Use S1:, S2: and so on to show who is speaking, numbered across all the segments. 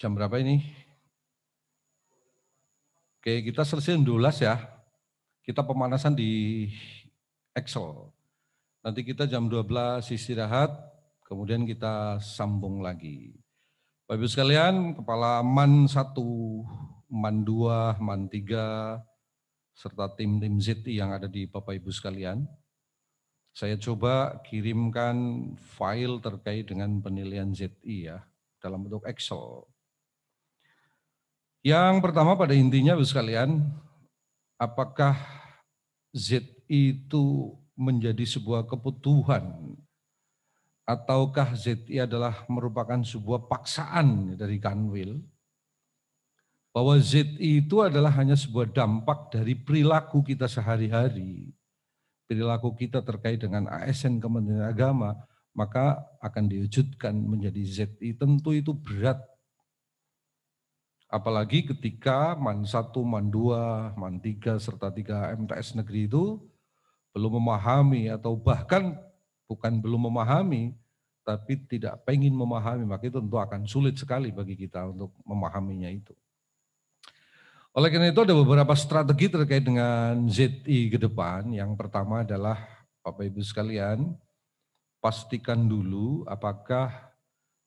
S1: Jam berapa ini? Oke, kita selesai 12 ya. Kita pemanasan di Excel. Nanti kita jam 12 istirahat, kemudian kita sambung lagi. Bapak Ibu sekalian, Kepala MAN 1, MAN 2, MAN 3, serta tim-tim ZI yang ada di Bapak Ibu sekalian, saya coba kirimkan file terkait dengan penilaian ZI ya, dalam bentuk Excel. Yang pertama pada intinya Ibu sekalian, apakah ZI itu menjadi sebuah kebutuhan ataukah ZI adalah merupakan sebuah paksaan dari Kanwil? Bahwa ZI itu adalah hanya sebuah dampak dari perilaku kita sehari-hari, perilaku kita terkait dengan ASN Kementerian Agama, maka akan diwujudkan menjadi ZI. Tentu itu berat. Apalagi ketika MAN 1, MAN 2, MAN 3, serta 3 MTS negeri itu belum memahami atau bahkan bukan belum memahami, tapi tidak pengen memahami, maka itu tentu akan sulit sekali bagi kita untuk memahaminya itu. Oleh karena itu ada beberapa strategi terkait dengan ZI ke depan. Yang pertama adalah Bapak Ibu sekalian, pastikan dulu apakah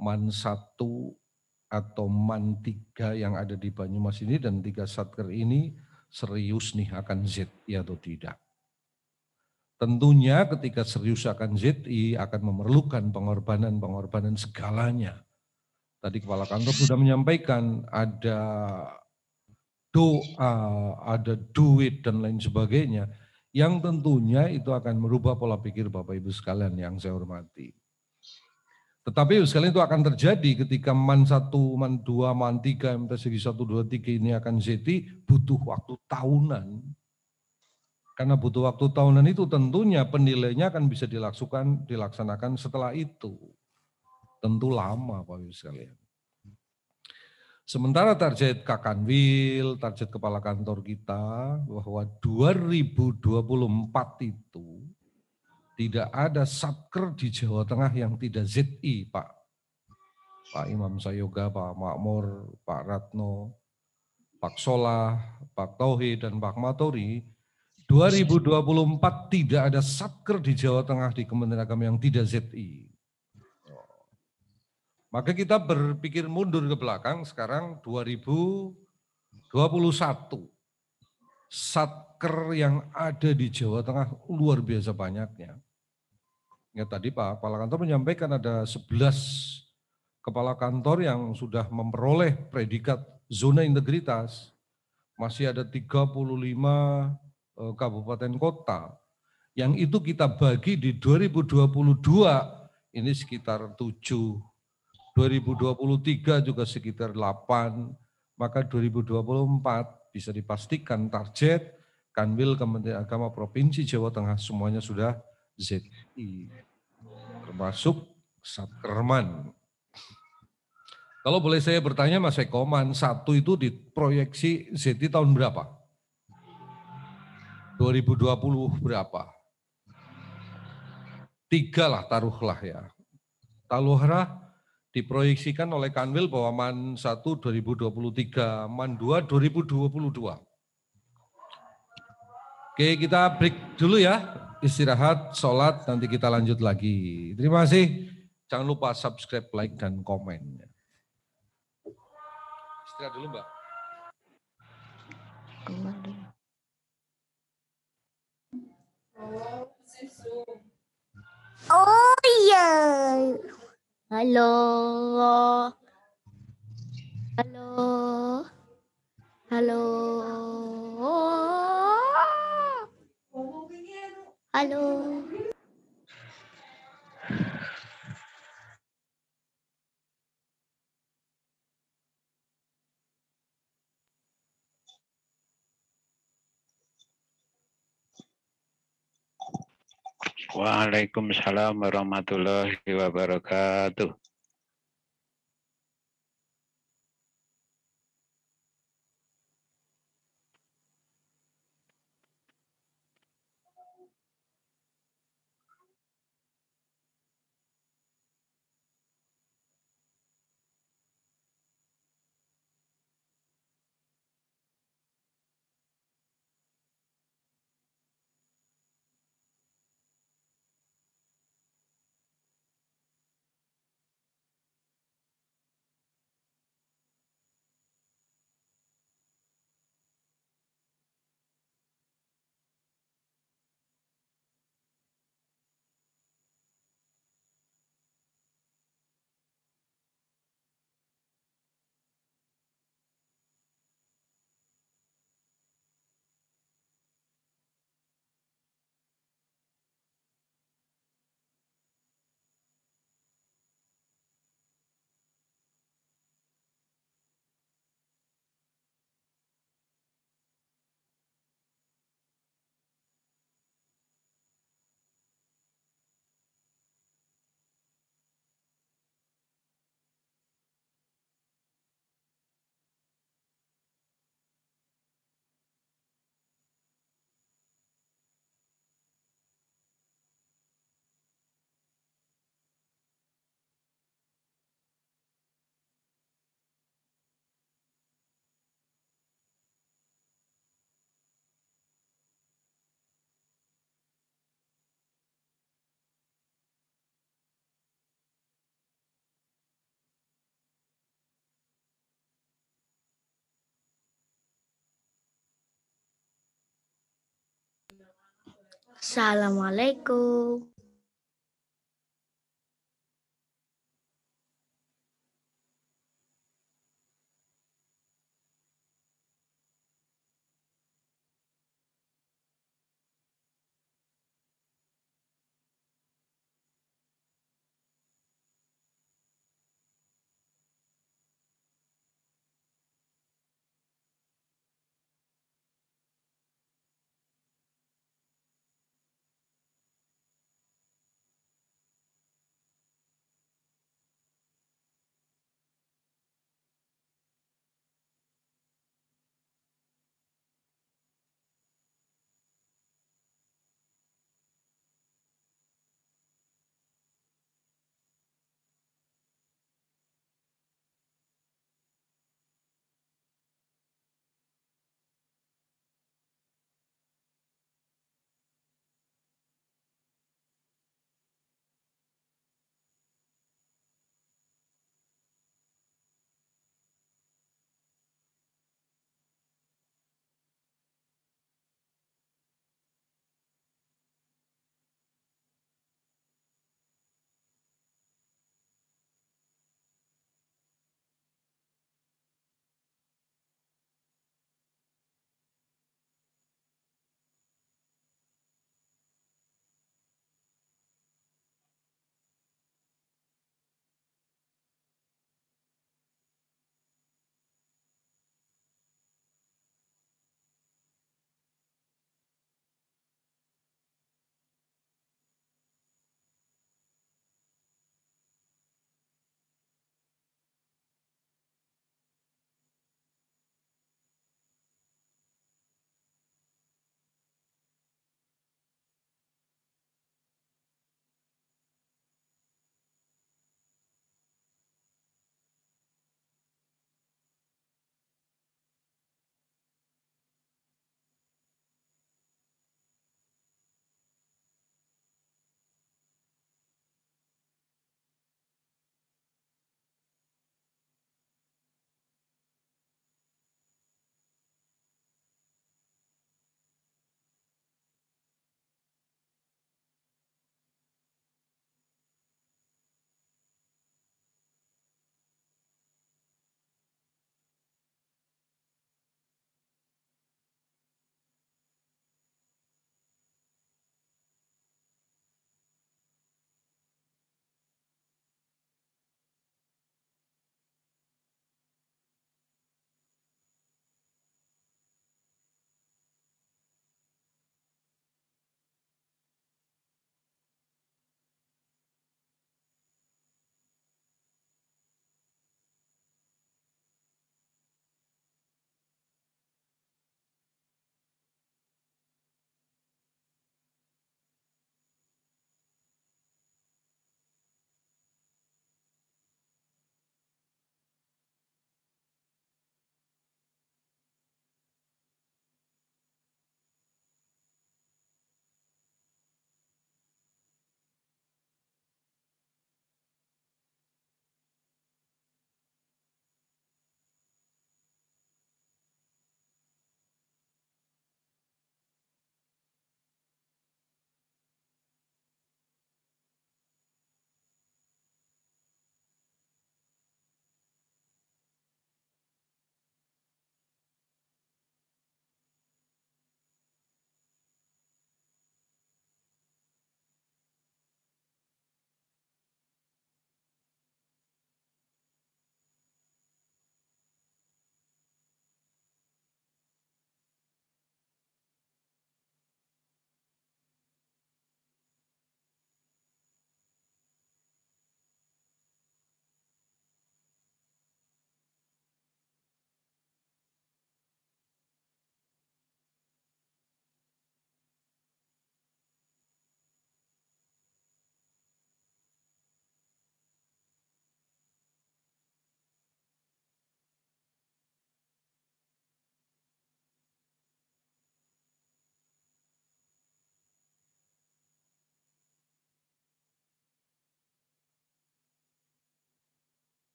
S1: MAN 1 atau MAN 3 yang ada di Banyumas ini dan 3 satker ini serius nih akan ZI atau tidak. Tentunya ketika serius akan ZI akan memerlukan pengorbanan segalanya. Tadi Kepala Kantor sudah menyampaikan ada doa, ada duit dan lain sebagainya. Yang tentunya itu akan merubah pola pikir Bapak Ibu sekalian yang saya hormati. Tetapi sekalian itu akan terjadi ketika MAN 1, MAN 2, MAN 3, MTS 1, 2, 3 ini akan ZI butuh waktu tahunan. Karena butuh waktu tahunan itu tentunya penilaiannya akan bisa dilaksanakan setelah itu. Tentu lama Bapak Ibu sekalian. Sementara target Kakanwil, target kepala kantor kita bahwa 2024 itu tidak ada satker di Jawa Tengah yang tidak ZI Pak. Pak Imam Sayoga, Pak Makmur, Pak Ratno, Pak Solah, Pak Tauhid, dan Pak Matori, 2024 tidak ada satker di Jawa Tengah di Kementerian Agama yang tidak ZI. Maka kita berpikir mundur ke belakang, sekarang 2021. Satker yang ada di Jawa Tengah luar biasa banyaknya. Ya tadi Pak Kepala Kantor menyampaikan ada 11 kepala kantor yang sudah memperoleh predikat zona integritas. Masih ada 35 kabupaten kota. Yang itu kita bagi di 2022 ini sekitar 7, 2023 juga sekitar 8, maka 2024 bisa dipastikan target Kanwil Kementerian Agama Provinsi Jawa Tengah semuanya sudah ZI, termasuk Satkerman. Kalau boleh saya bertanya Mas Eko, MAN 1 itu diproyeksi ZI tahun berapa? 2020 berapa? 3 lah taruhlah ya. Taruhlah diproyeksikan oleh Kanwil bahwa MAN 1 2023, MAN 2 2022. Oke, kita break dulu ya, istirahat, sholat, nanti kita lanjut lagi. Terima kasih, jangan lupa subscribe, like, dan komen. Istirahat dulu Mbak.
S2: Oh iya. Halo. Halo. Halo. Halo.
S3: Waalaikumsalam warahmatullahi wabarakatuh.
S2: Assalamualaikum.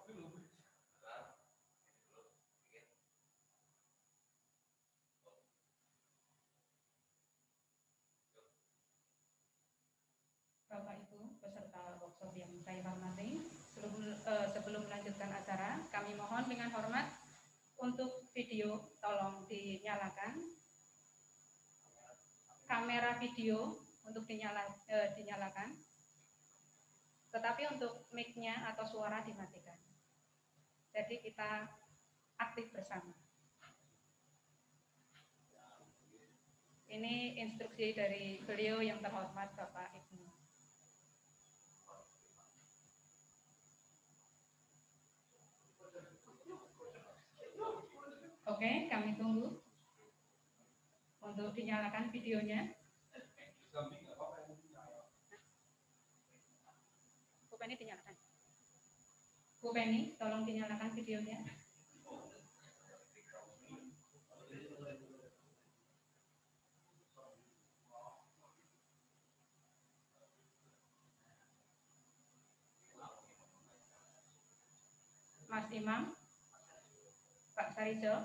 S4: Bapak Ibu peserta workshop yang saya hormati, sebelum melanjutkan acara, kami mohon dengan hormat untuk video tolong dinyalakan. Kamera video untuk dinyalakan. Tetapi untuk mic-nya atau suara dimatikan. Jadi kita aktif bersama. Ini instruksi dari beliau yang terhormat Bapak Ibnu. Oke, kami tunggu untuk dinyalakan videonya. Bu Penny dinyalakan. Bu Penny, tolong dinyalakan videonya. Mas Imam, Pak Sarijo.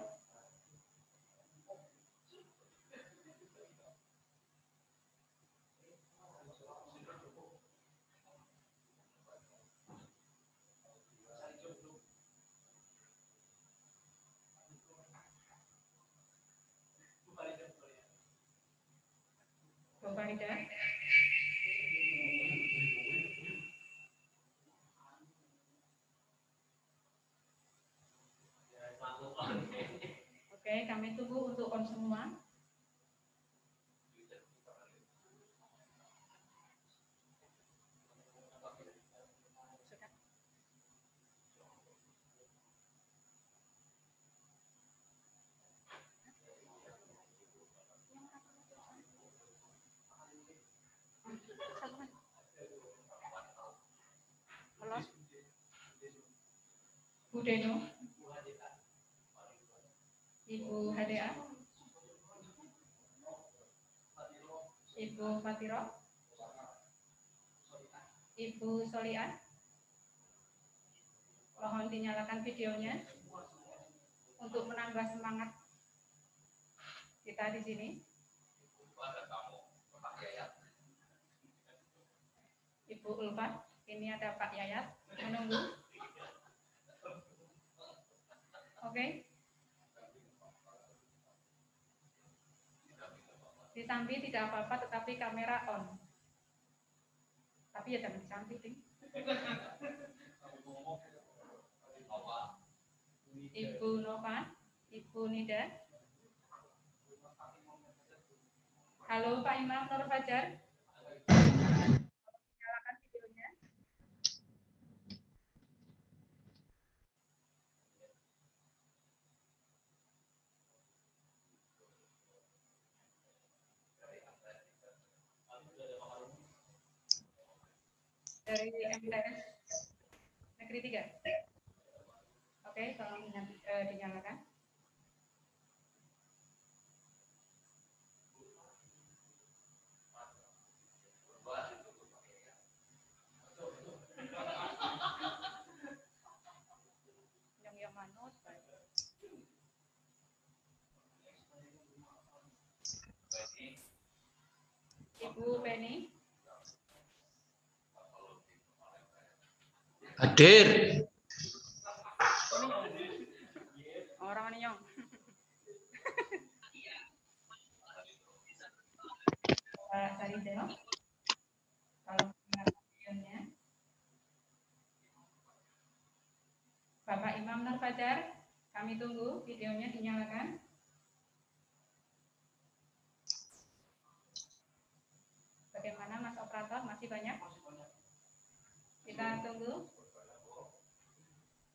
S4: Bu Farida. Oke, kami tunggu untuk on semua. Bu Deno, Ibu HDA, Ibu Fatiro, Ibu Solian. Mohon dinyalakan videonya untuk menambah semangat kita di sini. Ibu Ulfa, ini ada Pak Yayat menunggu. Oke. Disambi tidak apa-apa, tetapi kamera on. Tapi ya jangan disambi, Ting. Ibu Nova, Ibu Nida. Halo Pak Imam Nur Fajar. Nyalakan videonya. Dari MTS Negeri 3. Oke, tolong dinyalakan. Yang manut. Ibu Penny.
S5: Hadir.
S4: Orang ini yang. Pak Sarijo. Kalau videonya. Bapak Imam Nur Fajar, kami tunggu videonya dinyalakan. Bagaimana Mas Operator? Masih banyak? Kita tunggu.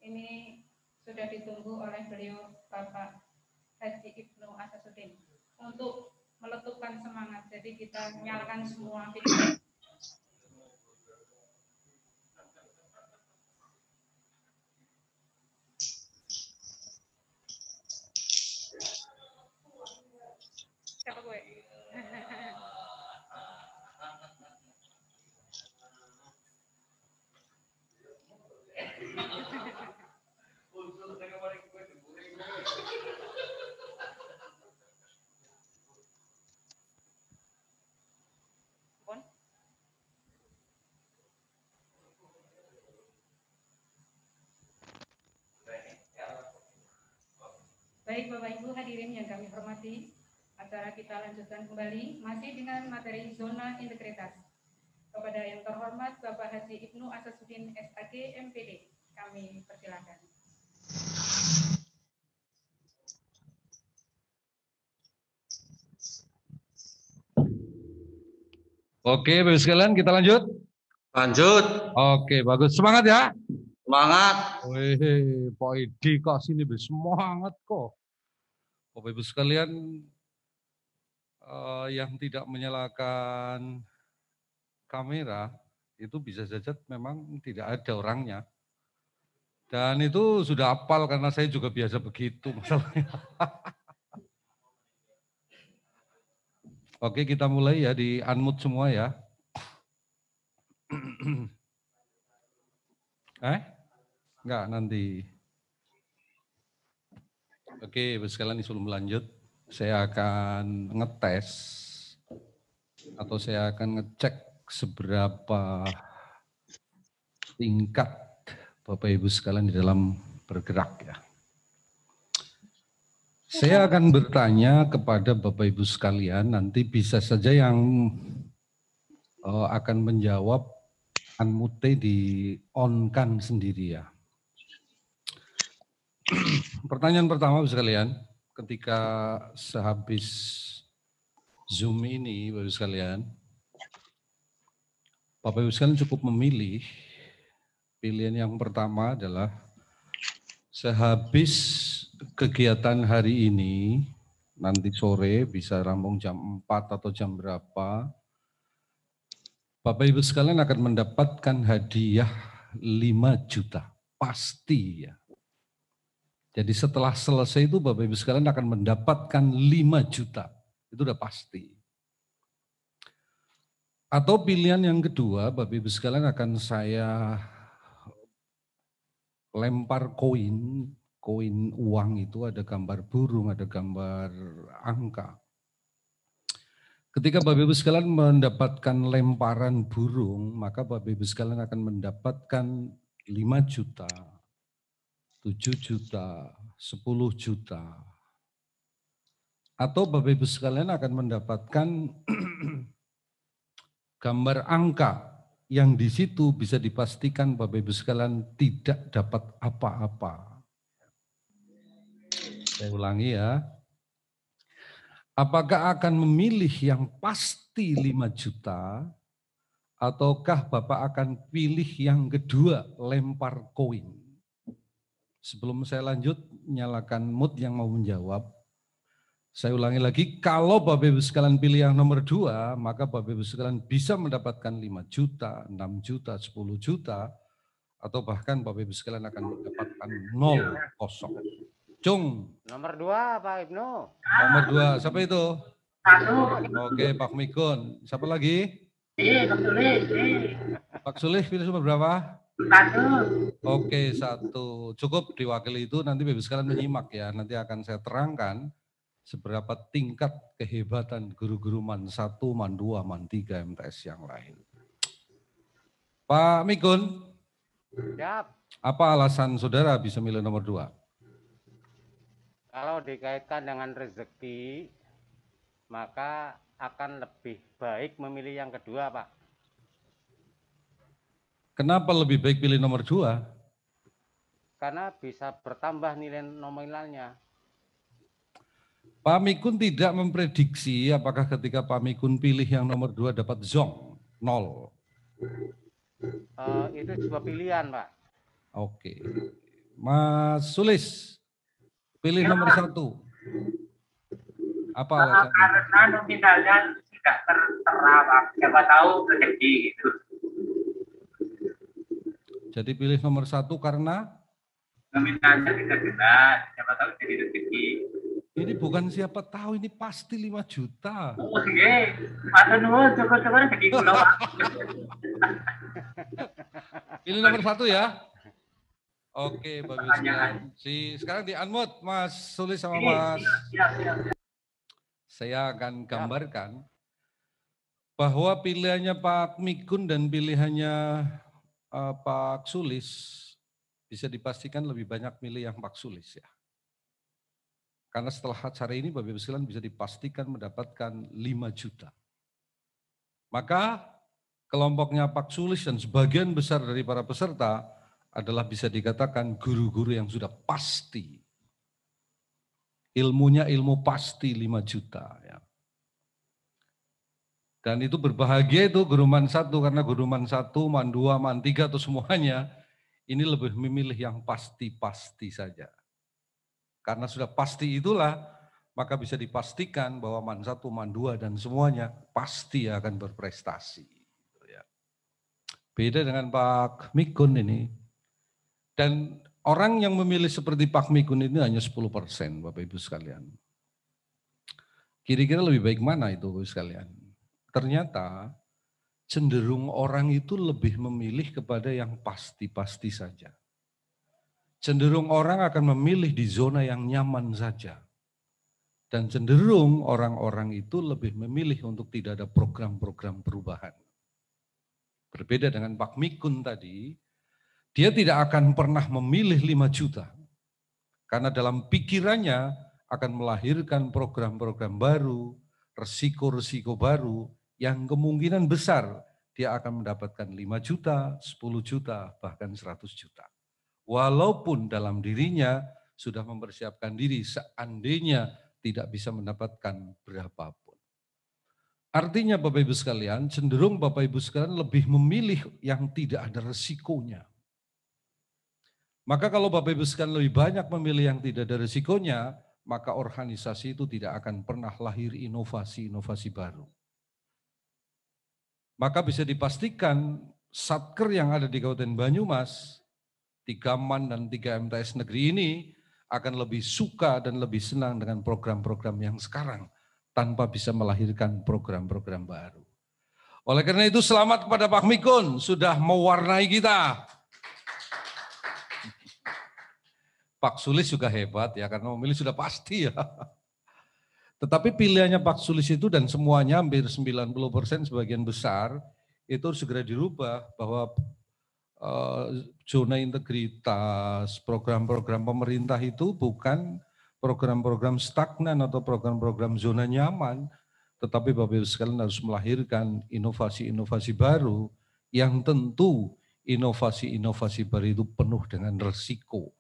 S4: Ini sudah ditunggu oleh beliau Bapak Haji Ibnu Asasuddin untuk meletupkan semangat. Jadi kita nyalakan semua video. Siapa gue? Baik Bapak Ibu hadirin yang kami hormati, acara kita lanjutkan kembali masih dengan materi zona integritas. Kepada yang terhormat Bapak Haji Ibnu Asasuddin SAG MPD, kami persilakan.
S1: Oke, Bapak sekalian kita lanjut.
S5: Lanjut.
S1: Oke, bagus. Semangat ya.
S5: Semangat.
S1: Wih, Pak Edi kok sini semangat kok. Bapak Ibu sekalian yang tidak menyalakan kamera itu bisa saja memang tidak ada orangnya. Dan itu sudah hafal karena saya juga biasa begitu masalahnya. Oke, kita mulai ya, di unmute semua ya. Enggak, nanti. Oke, sekalian sebelum lanjut, saya akan ngetes atau saya akan ngecek seberapa tingkat Bapak Ibu sekalian di dalam bergerak ya. Saya akan bertanya kepada Bapak Ibu sekalian, nanti bisa saja yang akan menjawab unmute di on-kan sendiri ya. Pertanyaan pertama Bapak sekalian, ketika sehabis Zoom ini Bapak sekalian, Bapak Ibu sekalian cukup memilih. Pilihan yang pertama adalah sehabis kegiatan hari ini, nanti sore bisa rampung jam 4 atau jam berapa, Bapak Ibu sekalian akan mendapatkan hadiah 5 juta, pasti ya. Jadi setelah selesai itu Bapak Ibu sekalian akan mendapatkan 5 juta, itu udah pasti. Atau pilihan yang kedua, Bapak Ibu sekalian akan saya lempar koin uang itu ada gambar burung, ada gambar angka. Ketika Bapak Ibu sekalian mendapatkan lemparan burung, maka Bapak Ibu sekalian akan mendapatkan 5 juta, 7 juta, 10 juta. Atau Bapak Ibu sekalian akan mendapatkan gambar angka yang di situ bisa dipastikan Bapak Ibu sekalian tidak dapat apa-apa. Saya ulangi ya. Apakah akan memilih yang pasti 5 juta, ataukah Bapak akan pilih yang kedua, lempar koin? Sebelum saya lanjut, nyalakan mood yang mau menjawab. Saya ulangi lagi, kalau Bapak Ibu sekalian pilih yang nomor 2, maka Bapak Ibu sekalian bisa mendapatkan 5 juta, 6 juta, 10 juta, atau bahkan Bapak Ibu sekalian akan mendapatkan 0, kosong. Cung.
S5: Nomor 2 Pak Ibnu.
S1: Nomor 2, siapa itu? Oke, Pak Mikun. Siapa lagi? Pak Sulih pilih nomor berapa?
S6: 1.
S1: Oke, 1. Cukup diwakili itu, nanti Bapak Ibu sekalian menyimak ya. Nanti akan saya terangkan seberapa tingkat kehebatan guru-guru MAN 1, MAN 2, MAN 3, MTS yang lain. Pak Mikun,
S5: Siap.
S1: apa alasan saudara bisa milih nomor 2?
S5: Kalau dikaitkan dengan rezeki, maka akan lebih baik memilih yang kedua, Pak.
S1: Kenapa lebih baik pilih nomor 2?
S5: Karena bisa bertambah nilai nominalnya.
S1: Pak Mikun tidak memprediksi apakah ketika Pak Mikun pilih yang nomor 2 dapat zong, 0.
S5: Itu sebuah pilihan, Pak.
S1: Oke. Mas Sulis, pilih nomor 1. Apa alasannya?
S6: Karena nominalnya tidak tertera, Pak. Siapa tahu rezeki gitu.
S1: Jadi pilih nomor 1 karena?
S6: Nominalnya tidak jelas. Siapa tahu jadi rezeki.
S1: Ini bukan siapa tahu, ini pasti 5 juta.
S6: Oh iya, Pak Nuwun syukur-syukur jadi kula.
S1: Pilih nomor 1 ya. Oke, bagus. Sekarang di unmute Mas Sulis sama Mas. Saya akan gambarkan bahwa pilihannya Pak Mikun dan pilihannya Pak Sulis bisa dipastikan lebih banyak milih yang Pak Sulis ya. Karena setelah acara ini Bapak Ibu sekalian bisa dipastikan mendapatkan 5 juta. Maka kelompoknya Pak Sulis dan sebagian besar dari para peserta adalah bisa dikatakan guru-guru yang sudah pasti. Ilmunya ilmu pasti 5 juta. Ya. Dan itu berbahagia itu guru man 1 karena guru man 1, man 2, man 3 atau semuanya ini lebih memilih yang pasti-pasti saja. Karena sudah pasti itulah, maka bisa dipastikan bahwa man 1, man 2 dan semuanya pasti akan berprestasi. Beda dengan Pak Mikun ini. Dan orang yang memilih seperti Pak Mikun ini hanya 10%, Bapak Ibu sekalian. Kira-kira lebih baik mana itu Bapak Ibu sekalian? Ternyata cenderung orang itu lebih memilih kepada yang pasti-pasti saja. Cenderung orang akan memilih di zona yang nyaman saja. Dan cenderung orang-orang itu lebih memilih untuk tidak ada program-program perubahan. Berbeda dengan Pak Mikun tadi, dia tidak akan pernah memilih 5 juta. Karena dalam pikirannya akan melahirkan program-program baru, resiko-resiko baru, yang kemungkinan besar dia akan mendapatkan 5 juta, 10 juta, bahkan 100 juta. Walaupun dalam dirinya sudah mempersiapkan diri seandainya tidak bisa mendapatkan berapapun. Artinya Bapak Ibu sekalian, cenderung Bapak Ibu sekalian lebih memilih yang tidak ada resikonya. Maka kalau Bapak Ibu sekalian lebih banyak memilih yang tidak ada resikonya, maka organisasi itu tidak akan pernah lahir inovasi-inovasi baru. Maka bisa dipastikan Satker yang ada di Kabupaten Banyumas, 3 MAN dan 3 MTS negeri ini akan lebih suka dan lebih senang dengan program-program yang sekarang tanpa bisa melahirkan program-program baru. Oleh karena itu selamat kepada Pak Mikun sudah mewarnai kita. Pak Sulis juga hebat ya karena memilih sudah pasti ya. Tetapi pilihannya Pak Sulis itu dan semuanya hampir 90% sebagian besar itu segera dirubah bahwa zona integritas, program-program pemerintah itu bukan program-program stagnan atau program-program zona nyaman, tetapi Bapak Ibu sekalian harus melahirkan inovasi-inovasi baru yang tentu inovasi-inovasi baru itu penuh dengan resiko.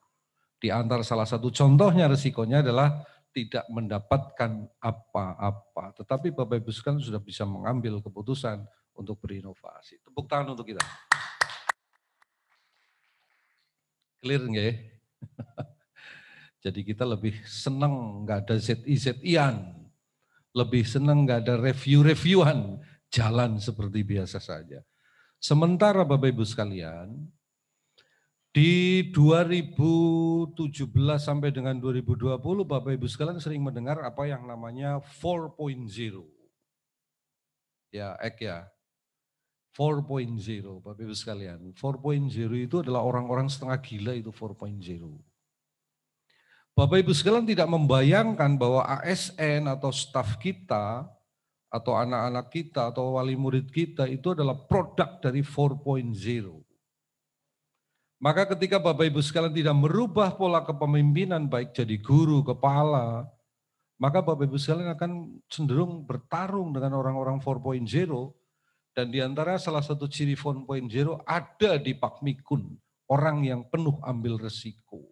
S1: Di antara salah satu contohnya resikonya adalah tidak mendapatkan apa-apa, tetapi Bapak Ibu sekalian sudah bisa mengambil keputusan untuk berinovasi. Tepuk tangan untuk kita. Clear nggak? Jadi kita lebih senang nggak ada ZI-ZI-an, lebih senang nggak ada review-reviewan, jalan seperti biasa saja. Sementara Bapak Ibu sekalian, di 2017 sampai dengan 2020 Bapak Ibu sekalian sering mendengar apa yang namanya 4.0. Ya, ya. 4.0 Bapak Ibu sekalian. 4.0 itu adalah orang-orang setengah gila itu 4.0. Bapak Ibu sekalian tidak membayangkan bahwa ASN atau staf kita atau anak-anak kita atau wali murid kita itu adalah produk dari 4.0. Maka ketika Bapak Ibu sekalian tidak merubah pola kepemimpinan baik jadi guru, kepala, maka Bapak Ibu sekalian akan cenderung bertarung dengan orang-orang 4.0 dan diantara salah satu ciri 4.0 ada di Pak Mikun, orang yang penuh ambil resiko.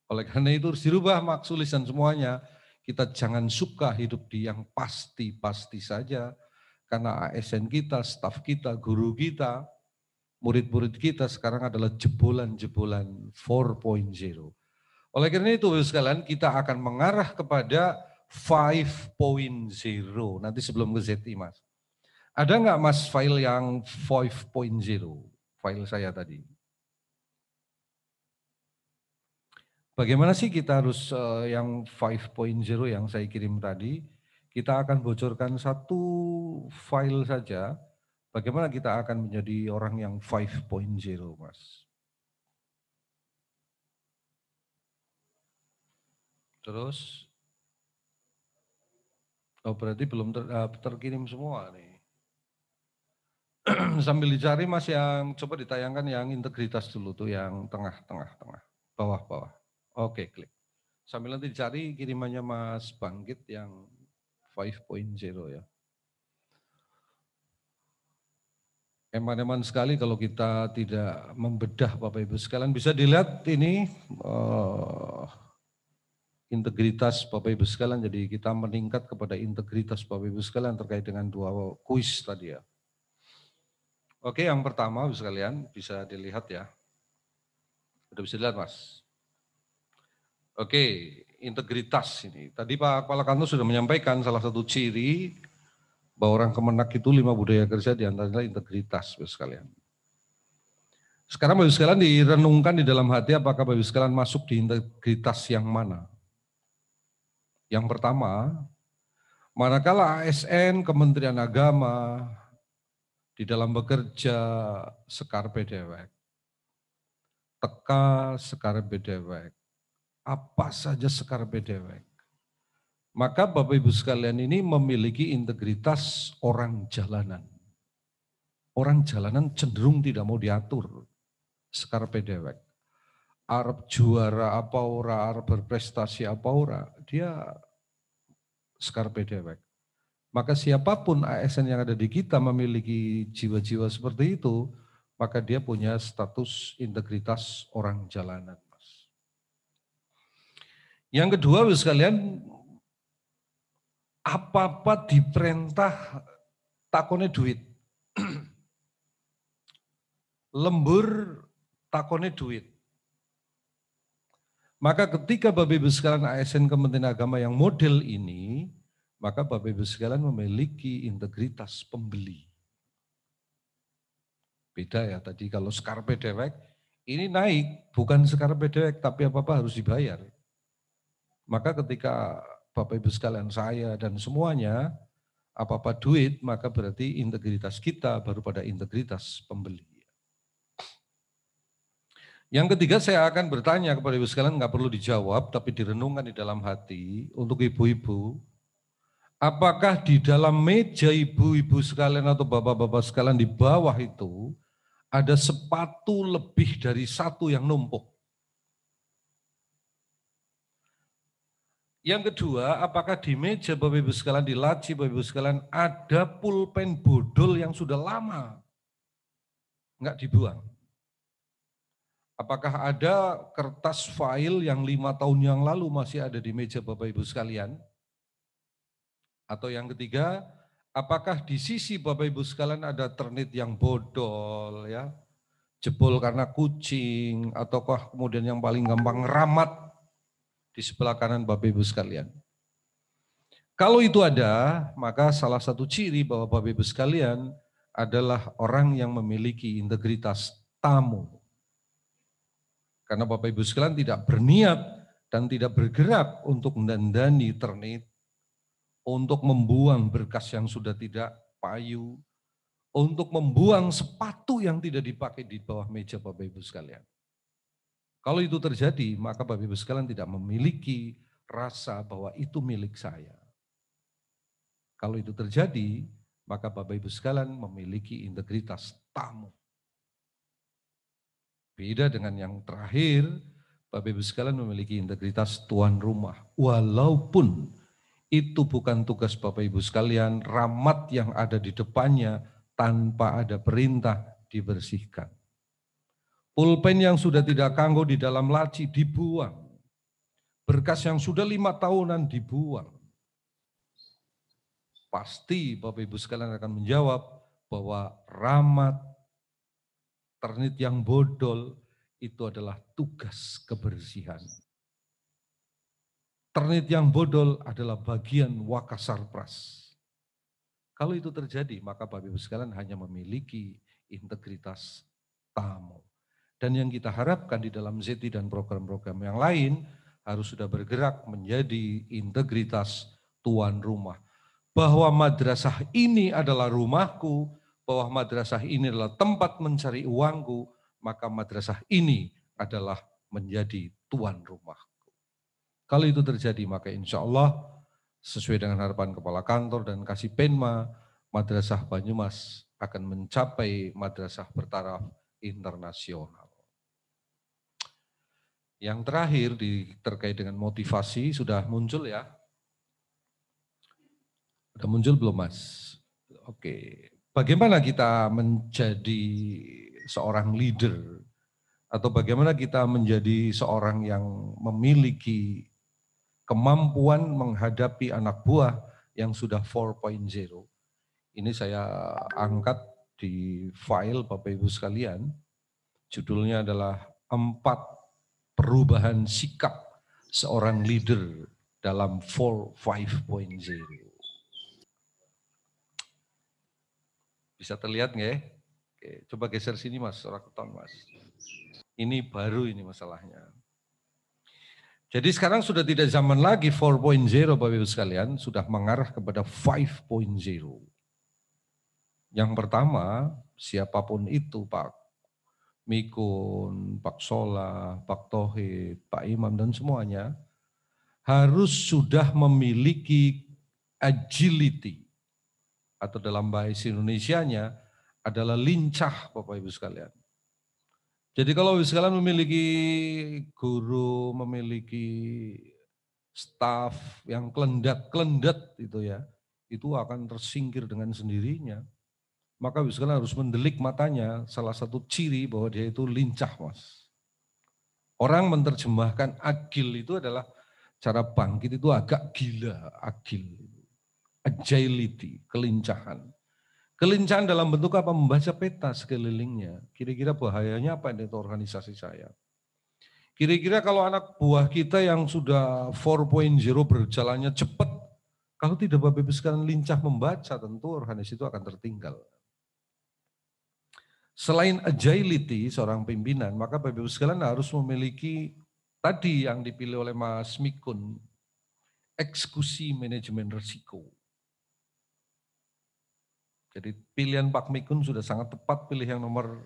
S1: Oleh karena itu harus dirubah Mak Sulis dan semuanya, kita jangan suka hidup di yang pasti-pasti saja, karena ASN kita, staf kita, guru kita, murid-murid kita sekarang adalah jebolan-jebolan 4.0. Oleh karena itu sekalian kita akan mengarah kepada 5.0. Nanti sebelum ke ZI Mas. Ada nggak Mas file yang 5.0? File saya tadi. Bagaimana sih kita harus yang 5.0 yang saya kirim tadi? Kita akan bocorkan satu file saja. Bagaimana kita akan menjadi orang yang 5.0, Mas? Terus, oh berarti belum terkirim semua nih. Sambil dicari Mas yang coba ditayangkan yang integritas dulu tuh yang tengah. Bawah. Oke, klik. Sambil nanti dicari kirimannya Mas Bangkit yang 5.0 ya. Eman-eman sekali kalau kita tidak membedah Bapak Ibu sekalian. Bisa dilihat ini integritas Bapak Ibu sekalian. Jadi kita meningkat kepada integritas Bapak Ibu sekalian terkait dengan 2 kuis tadi ya. Oke, yang pertama Bapak Ibu sekalian bisa dilihat ya. Sudah bisa dilihat Mas. Oke, integritas ini. Tadi Pak Kepala Kantor sudah menyampaikan salah satu ciri bahwa orang Kemenak itu 5 budaya kerja diantaranya integritas, Bapak sekalian. Sekarang Bapak sekalian direnungkan di dalam hati apakah Bapak sekalian masuk di integritas yang mana? Yang pertama, manakala ASN, Kementerian Agama, di dalam bekerja sekarpe dewek, teka sekarpe dewek, apa saja sekarpe dewek, maka Bapak Ibu sekalian ini memiliki integritas orang jalanan. Orang jalanan cenderung tidak mau diatur. Sekarpe dewek. Arab juara apa ora, Arab berprestasi apa ora, dia sekarpe dewek. Maka siapapun ASN yang ada di kita memiliki jiwa-jiwa seperti itu, maka dia punya status integritas orang jalanan. Yang kedua, Bapak sekalian, apa-apa diperintah takone duit. Lembur takone duit. Maka ketika Bapak Ibu sekalian ASN Kementerian Agama yang model ini, maka Bapak Ibu sekalian memiliki integritas pembeli. Beda ya tadi kalau sekarpe dewek, ini naik bukan sekarpe dewek tapi apa-apa harus dibayar. Maka ketika Bapak Ibu sekalian saya dan semuanya apa-apa duit, maka berarti integritas kita baru pada integritas pembeli. Yang ketiga saya akan bertanya kepada Ibu sekalian, nggak perlu dijawab tapi direnungkan di dalam hati untuk ibu-ibu. Apakah di dalam meja ibu-ibu sekalian atau bapak-bapak sekalian di bawah itu ada sepatu lebih dari 1 yang numpuk? Yang kedua, apakah di meja Bapak Ibu sekalian, di laci Bapak Ibu sekalian, ada pulpen bodol yang sudah lama enggak dibuang? Apakah ada kertas file yang 5 tahun yang lalu masih ada di meja Bapak Ibu sekalian? Atau yang ketiga, apakah di sisi Bapak Ibu sekalian ada ternit yang bodol, ya, jebol karena kucing, ataukah kemudian yang paling gampang ngeramat di sebelah kanan Bapak Ibu sekalian? Kalau itu ada, maka salah satu ciri bahwa Bapak Ibu sekalian adalah orang yang memiliki integritas tamu. Karena Bapak Ibu sekalian tidak berniat dan tidak bergerak untuk mendandani ternit, untuk membuang berkas yang sudah tidak payu, untuk membuang sepatu yang tidak dipakai di bawah meja Bapak Ibu sekalian. Kalau itu terjadi, maka Bapak Ibu sekalian tidak memiliki rasa bahwa itu milik saya. Kalau itu terjadi, maka Bapak Ibu sekalian memiliki integritas tamu. Beda dengan yang terakhir, Bapak Ibu sekalian memiliki integritas tuan rumah. Walaupun itu bukan tugas Bapak Ibu sekalian, ramat yang ada di depannya tanpa ada perintah dibersihkan. Pulpen yang sudah tidak kanggo di dalam laci dibuang. Berkas yang sudah 5 tahunan dibuang. Pasti Bapak Ibu sekalian akan menjawab bahwa ramat, ternit yang bodol itu adalah tugas kebersihan. Ternit yang bodol adalah bagian wakasarpras. Kalau itu terjadi, maka Bapak Ibu sekalian hanya memiliki integritas tamu. Dan yang kita harapkan di dalam ZT dan program-program yang lain harus sudah bergerak menjadi integritas tuan rumah. Bahwa madrasah ini adalah rumahku, bahwa madrasah ini adalah tempat mencari uangku, maka madrasah ini adalah menjadi tuan rumahku. Kalau itu terjadi, maka insya Allah sesuai dengan harapan Kepala Kantor dan Kasih Penma, Madrasah Banyumas akan mencapai madrasah bertaraf internasional. Yang terakhir terkait dengan motivasi sudah muncul ya? Sudah muncul belum Mas? Oke. Bagaimana kita menjadi seorang leader? Atau bagaimana kita menjadi seorang yang memiliki kemampuan menghadapi anak buah yang sudah 4.0? Ini saya angkat di file Bapak Ibu sekalian. Judulnya adalah 4 perubahan sikap seorang leader dalam 5.0. Bisa terlihat nggak ya? Oke, coba geser sini Mas, Rakuton Mas. Ini baru ini masalahnya. Jadi sekarang sudah tidak zaman lagi 4.0 Bapak Ibu sekalian, sudah mengarah kepada 5.0. Yang pertama, siapapun itu Pak Mikun, Pak Solah, Pak Tohid, Pak Imam dan semuanya harus sudah memiliki agility atau dalam bahasa Indonesianya adalah lincah Bapak Ibu sekalian. Jadi kalau Bapak Ibu sekalian memiliki guru, memiliki staf yang kelendat itu ya, itu akan tersingkir dengan sendirinya. Maka Bapak Ibu sekalian harus mendelik matanya, salah satu ciri bahwa dia itu lincah Mas. Orang menerjemahkan agil itu adalah cara bangkit itu agak gila, agil. Agility, kelincahan. Kelincahan dalam bentuk apa? Membaca peta sekelilingnya. Kira-kira bahayanya apa itu organisasi saya? Kira-kira kalau anak buah kita yang sudah 4.0 berjalannya cepat, kalau tidak Bapak Ibu sekalian lincah membaca, tentu organisasi itu akan tertinggal. Selain agility seorang pimpinan, maka Bapak Ibu sekalian harus memiliki tadi yang dipilih oleh Mas Mikun, eksekusi manajemen risiko. Jadi pilihan Pak Mikun sudah sangat tepat, pilih yang nomor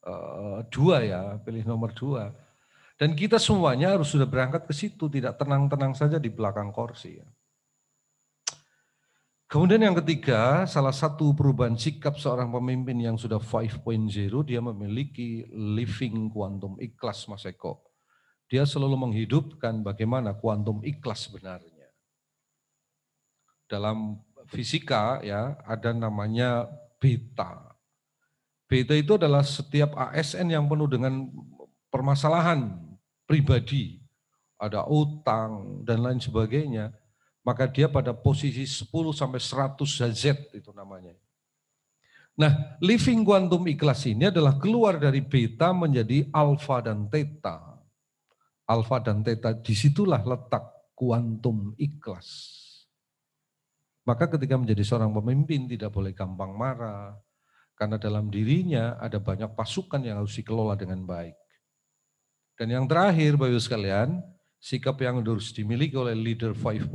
S1: 2 ya, pilih nomor 2. Dan kita semuanya harus sudah berangkat ke situ, tidak tenang-tenang saja di belakang kursi. Ya. Kemudian yang ketiga, salah satu perubahan sikap seorang pemimpin yang sudah 5.0, dia memiliki living quantum ikhlas Mas Eko. Dia selalu menghidupkan bagaimana kuantum ikhlas sebenarnya. Dalam fisika ya ada namanya beta. Beta itu adalah setiap ASN yang penuh dengan permasalahan pribadi, ada utang dan lain sebagainya, maka dia pada posisi 10 sampai 100 Z itu namanya. Nah, living quantum ikhlas ini adalah keluar dari beta menjadi alfa dan theta. Alfa dan theta, disitulah letak kuantum ikhlas. Maka ketika menjadi seorang pemimpin tidak boleh gampang marah, karena dalam dirinya ada banyak pasukan yang harus dikelola dengan baik. Dan yang terakhir Bapak Ibu sekalian, sikap yang harus dimiliki oleh leader 5.0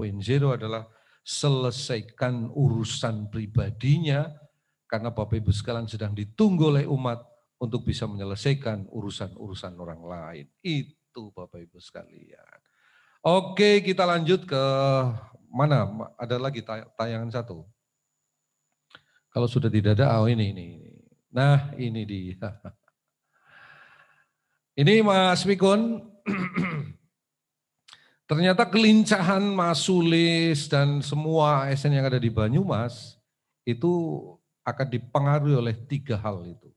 S1: adalah selesaikan urusan pribadinya, karena Bapak Ibu sekalian sedang ditunggu oleh umat untuk bisa menyelesaikan urusan-urusan orang lain. Itu Bapak Ibu sekalian. Oke, kita lanjut ke mana? Ada lagi tayangan satu. Kalau sudah tidak ada, oh ini. Nah, ini dia. Ini Mas Mikun, ternyata kelincahan Mas Sulis dan semua ASN yang ada di Banyumas itu akan dipengaruhi oleh 3 hal itu.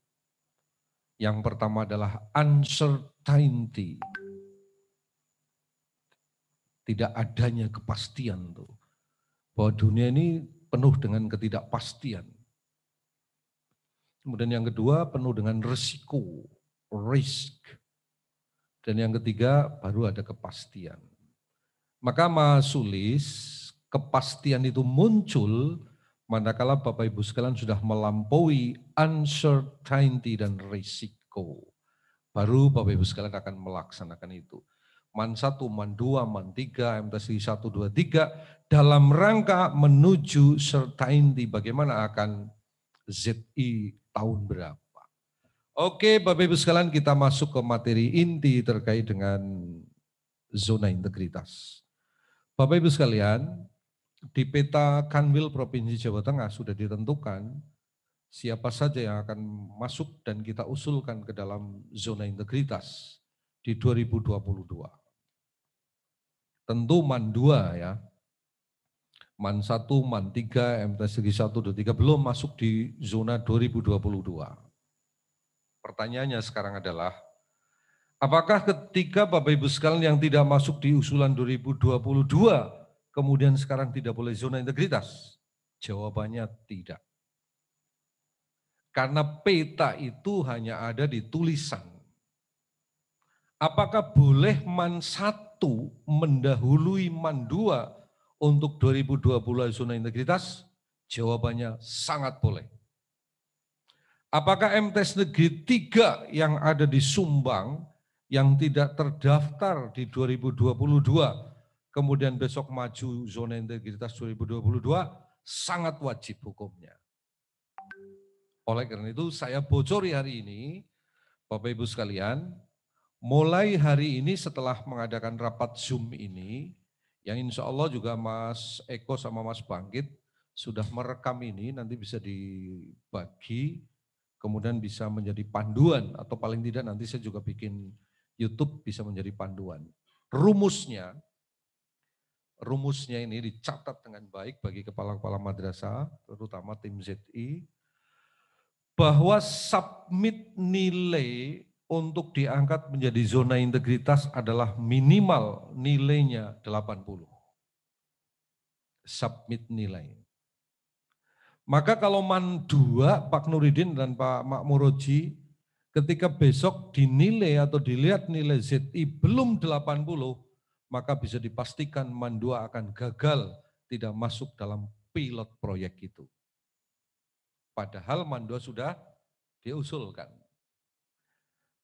S1: Yang pertama adalah uncertainty. Tidak adanya kepastian tuh. Bahwa dunia ini penuh dengan ketidakpastian. Kemudian yang kedua penuh dengan risiko, risk. Dan yang ketiga baru ada kepastian. Maka Mas Sulis, kepastian itu muncul manakala Bapak Ibu sekalian sudah melampaui uncertainty dan risiko. Baru Bapak Ibu sekalian akan melaksanakan itu. MAN 1, MAN 2, MAN 3, MTSI 1, 2, 3 dalam rangka menuju certainty bagaimana akan ZI tahun berapa. Oke Bapak Ibu sekalian, kita masuk ke materi inti terkait dengan zona integritas. Bapak Ibu sekalian, di peta Kanwil Provinsi Jawa Tengah sudah ditentukan siapa saja yang akan masuk dan kita usulkan ke dalam zona integritas. di 2022. Tentu MAN 2 ya. MAN 1, MAN 3, MTS Negeri 1, 2, 3 belum masuk di zona 2022. Pertanyaannya sekarang adalah, apakah ketika Bapak Ibu sekalian yang tidak masuk di usulan 2022, kemudian sekarang tidak boleh zona integritas? Jawabannya tidak. Karena peta itu hanya ada di tulisan. Apakah boleh MAN 1 mendahului MAN 2 untuk 2020 zona integritas? Jawabannya sangat boleh. Apakah MTS Negeri 3 yang ada di Sumbang yang tidak terdaftar di 2022, kemudian besok maju zona integritas 2022, sangat wajib hukumnya. Oleh karena itu saya bocori hari ini, Bapak Ibu sekalian, mulai hari ini setelah mengadakan rapat Zoom ini, yang insya Allah juga Mas Eko sama Mas Bangkit sudah merekam ini, nanti bisa dibagi, kemudian bisa menjadi panduan, atau paling tidak nanti saya juga bikin YouTube bisa menjadi panduan. Rumusnya ini dicatat dengan baik bagi kepala-kepala madrasah, terutama tim ZI, bahwa submit nilai untuk diangkat menjadi zona integritas adalah minimal nilainya 80. Submit nilai. Maka kalau MAN 2, Pak Nuridin dan Pak Makmuroji, ketika besok dinilai atau dilihat nilai ZI belum 80, maka bisa dipastikan MAN 2 akan gagal tidak masuk dalam pilot proyek itu. Padahal MAN 2 sudah diusulkan.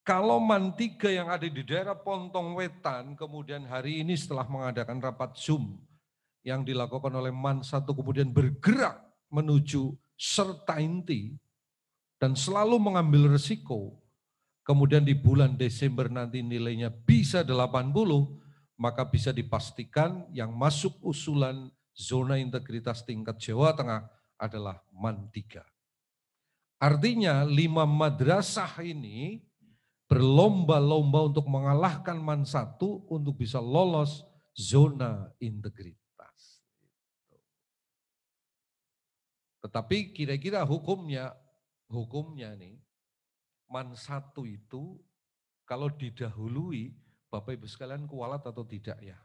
S1: Kalau MAN 3 yang ada di daerah Pontong Wetan, kemudian hari ini setelah mengadakan rapat Zoom yang dilakukan oleh MAN 1 kemudian bergerak menuju serta inti dan selalu mengambil resiko, kemudian di bulan Desember nanti nilainya bisa 80, maka bisa dipastikan yang masuk usulan zona integritas tingkat Jawa Tengah adalah MAN 3. Artinya 5 madrasah ini berlomba-lomba untuk mengalahkan MAN 1 untuk bisa lolos zona integritas. Tetapi kira-kira hukumnya nih, MAN 1 itu kalau didahului Bapak Ibu sekalian kualat atau tidak ya?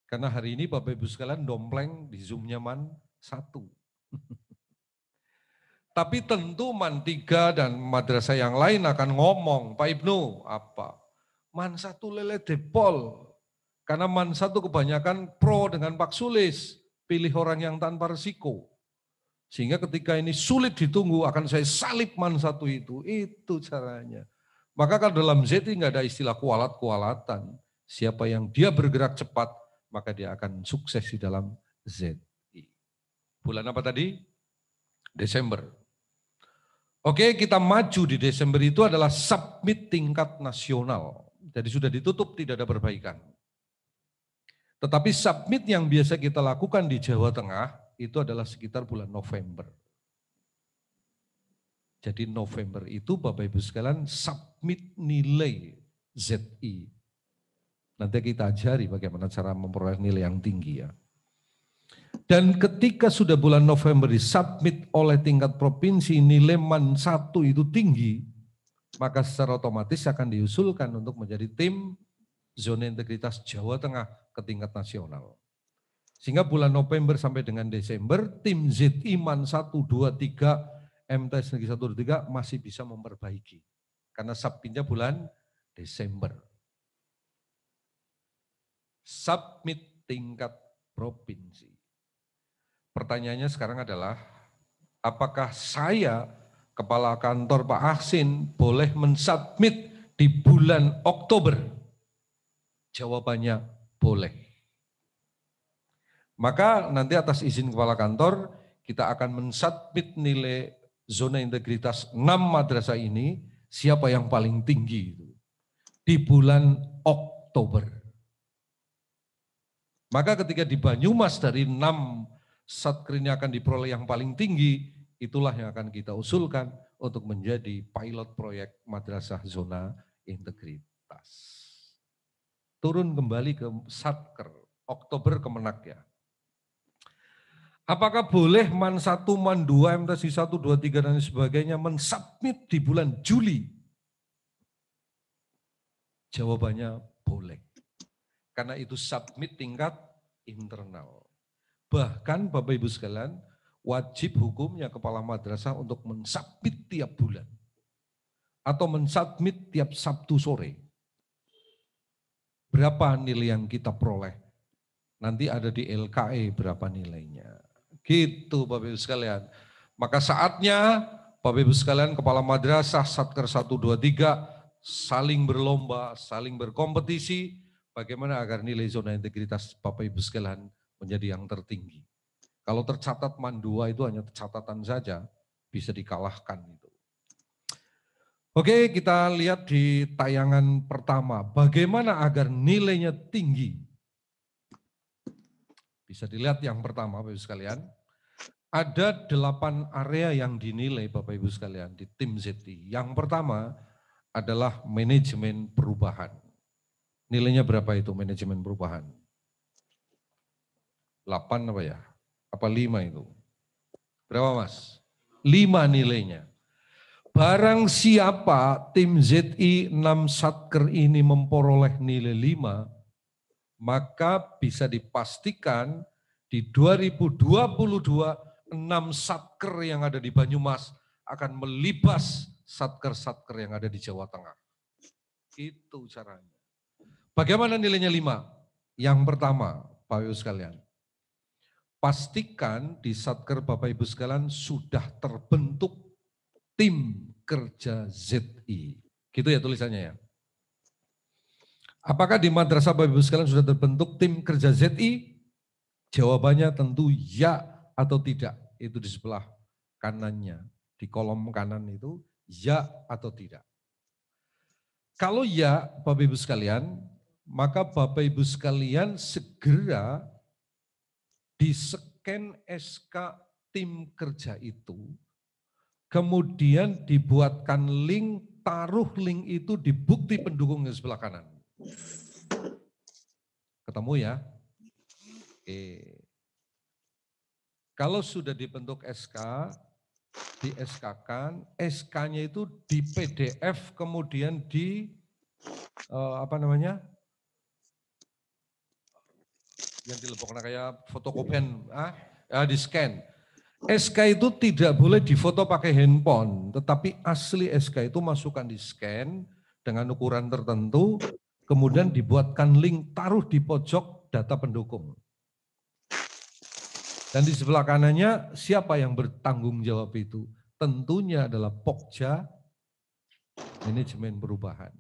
S1: Karena hari ini Bapak Ibu sekalian dompleng di Zoom-nya MAN 1. Tapi tentu MAN 3 dan madrasah yang lain akan ngomong, Pak Ibnu, apa? MAN 1 lele depol. Karena MAN 1 kebanyakan pro dengan Pak Sulis, pilih orang yang tanpa resiko. Sehingga ketika ini sulit ditunggu, akan saya salib MAN 1 itu caranya. Maka kalau dalam ZI nggak ada istilah kualat-kualatan. Siapa yang dia bergerak cepat, maka dia akan sukses di dalam ZI. Bulan apa tadi? Desember. Oke, kita maju di Desember itu adalah submit tingkat nasional. Jadi sudah ditutup, tidak ada perbaikan. Tetapi submit yang biasa kita lakukan di Jawa Tengah itu adalah sekitar bulan November. Jadi November itu Bapak Ibu sekalian submit nilai ZI. Nanti kita ajari bagaimana cara memperoleh nilai yang tinggi ya. Dan ketika sudah bulan November disubmit oleh tingkat provinsi nilai MAN 1 itu tinggi, maka secara otomatis akan diusulkan untuk menjadi tim zona integritas Jawa Tengah ke tingkat nasional. Sehingga bulan November sampai dengan Desember, tim ZI MAN 1, 2, 3, MTS Negeri 1, 2, 3 masih bisa memperbaiki. Karena submitnya bulan Desember. Submit tingkat provinsi. Pertanyaannya sekarang adalah, apakah saya, Kepala Kantor Pak Ahsin, boleh mensubmit di bulan Oktober? Jawabannya boleh. Maka nanti atas izin Kepala Kantor, kita akan mensubmit nilai zona integritas 6 madrasah ini, siapa yang paling tinggi itu di bulan Oktober. Maka ketika di Banyumas dari 6 Satkrinnya akan diperoleh yang paling tinggi, itulah yang akan kita usulkan untuk menjadi pilot proyek madrasah zona integritas. integritas. Turun kembali ke Satker, Oktober Kemenak ya. Apakah boleh MAN 1, MAN 2, MTSI 1, 2, 3 dan sebagainya mensubmit di bulan Juli? Jawabannya boleh. Karena itu submit tingkat internal. Bahkan Bapak Ibu sekalian, wajib hukumnya kepala madrasah untuk mensubmit tiap bulan. Atau mensubmit tiap Sabtu sore. Berapa nilai yang kita peroleh? Nanti ada di LKE berapa nilainya. Gitu Bapak Ibu sekalian. Maka saatnya Bapak Ibu sekalian kepala madrasah Satker 1, 2, 3 saling berlomba, saling berkompetisi bagaimana agar nilai zona integritas Bapak Ibu sekalian menjadi yang tertinggi. Kalau tercatat MAN 2 itu hanya catatan saja, bisa dikalahkan itu. Oke, kita lihat di tayangan pertama, bagaimana agar nilainya tinggi. Bisa dilihat yang pertama Bapak Ibu sekalian, ada 8 area yang dinilai Bapak Ibu sekalian di tim ZI. Yang pertama adalah manajemen perubahan. Nilainya berapa itu manajemen perubahan? 8 apa ya? Apa 5 itu? Berapa Mas? 5 nilainya. Barang siapa tim ZI 6 Satker ini memperoleh nilai 5, maka bisa dipastikan di 2022 6 Satker yang ada di Banyumas akan melibas Satker-Satker yang ada di Jawa Tengah. Itu caranya. Bagaimana nilainya 5? Yang pertama, Bapak Ibu sekalian, pastikan di Satker Bapak Ibu sekalian sudah terbentuk tim kerja ZI. Gitu ya tulisannya ya. Apakah di madrasah Bapak Ibu sekalian sudah terbentuk tim kerja ZI? Jawabannya tentu ya atau tidak. Itu di sebelah kanannya. Di kolom kanan itu ya atau tidak. Kalau ya Bapak Ibu sekalian, maka Bapak Ibu sekalian segera di-scan SK tim kerja itu, kemudian dibuatkan link, taruh link itu di bukti pendukung di sebelah kanan. Ketemu ya? Oke. Kalau sudah dibentuk SK, di SK-kan, SK-nya itu di PDF kemudian di yang dilebokkan kayak fotokopian, di scan. SK itu tidak boleh difoto pakai handphone, tetapi asli SK itu masukkan di scan dengan ukuran tertentu, kemudian dibuatkan link, taruh di pojok data pendukung. Dan di sebelah kanannya siapa yang bertanggung jawab itu? Tentunya adalah Pokja, manajemen perubahan.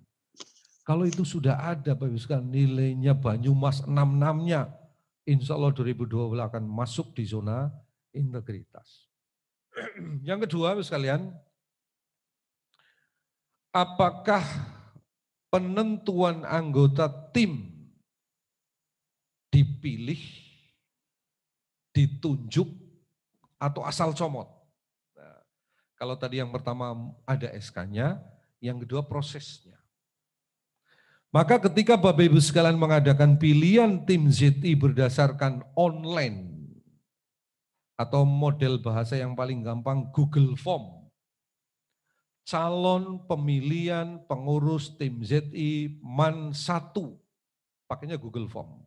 S1: Kalau itu sudah ada Bapak Ibu sekalian, nilainya Banyumas 6-6-nya, insya Allah 2020 akan masuk di zona integritas. Yang kedua Bapak Ibu sekalian, apakah penentuan anggota tim dipilih, ditunjuk, atau asal comot? Nah, kalau tadi yang pertama ada SK-nya, yang kedua prosesnya. Maka ketika Bapak Ibu sekalian mengadakan pilihan tim ZI berdasarkan online, atau model bahasa yang paling gampang Google Form, calon pemilihan pengurus tim ZI MAN 1, pakainya Google Form.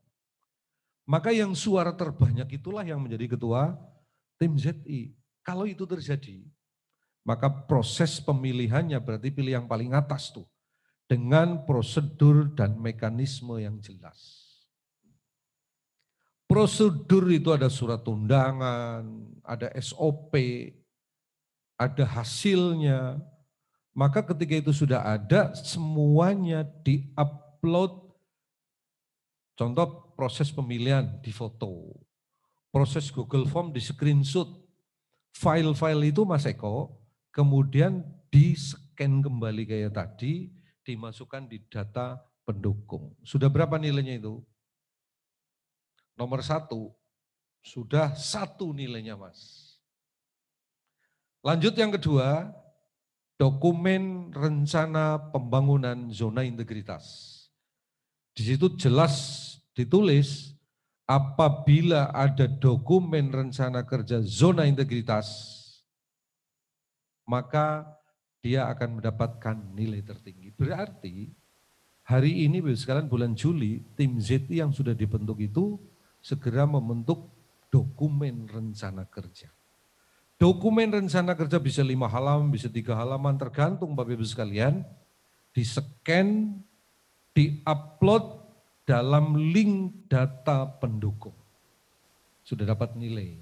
S1: Maka yang suara terbanyak itulah yang menjadi ketua tim ZI. Kalau itu terjadi, maka proses pemilihannya berarti pilih yang paling atas tuh. Dengan prosedur dan mekanisme yang jelas. Prosedur itu ada surat undangan, ada SOP, ada hasilnya. Maka ketika itu sudah ada, semuanya di-upload. Contoh proses pemilihan di foto, proses Google Form di screenshot, file-file itu Mas Eko, kemudian di-scan kembali kayak tadi, dimasukkan di data pendukung. Sudah berapa nilainya itu? Nomor 1, sudah 1 nilainya Mas. Lanjut yang kedua, dokumen rencana pembangunan zona integritas. Di situ jelas ditulis apabila ada dokumen rencana kerja zona integritas, maka dia akan mendapatkan nilai tertinggi. Berarti hari ini sekalian bulan Juli, tim ZI yang sudah dibentuk itu segera membentuk dokumen rencana kerja. Dokumen rencana kerja bisa 5 halaman, bisa 3 halaman, tergantung Bapak Ibu sekalian, di-scan, di-upload dalam link data pendukung. Sudah dapat nilai.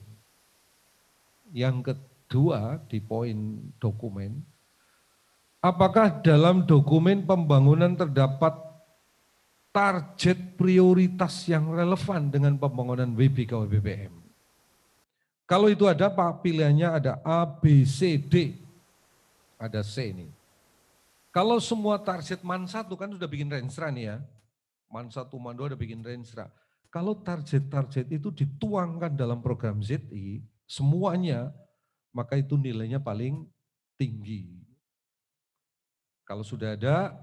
S1: Yang kedua di poin dokumen, apakah dalam dokumen pembangunan terdapat target prioritas yang relevan dengan pembangunan WBK WBPM? Kalau itu ada Pak, pilihannya ada A, B, C, D. Ada C ini. Kalau semua target MAN 1 kan sudah bikin renstra nih ya. MAN 1, MAN 2 udah bikin renstra. Kalau target-target itu dituangkan dalam program ZI, semuanya, maka itu nilainya paling tinggi. Kalau sudah ada,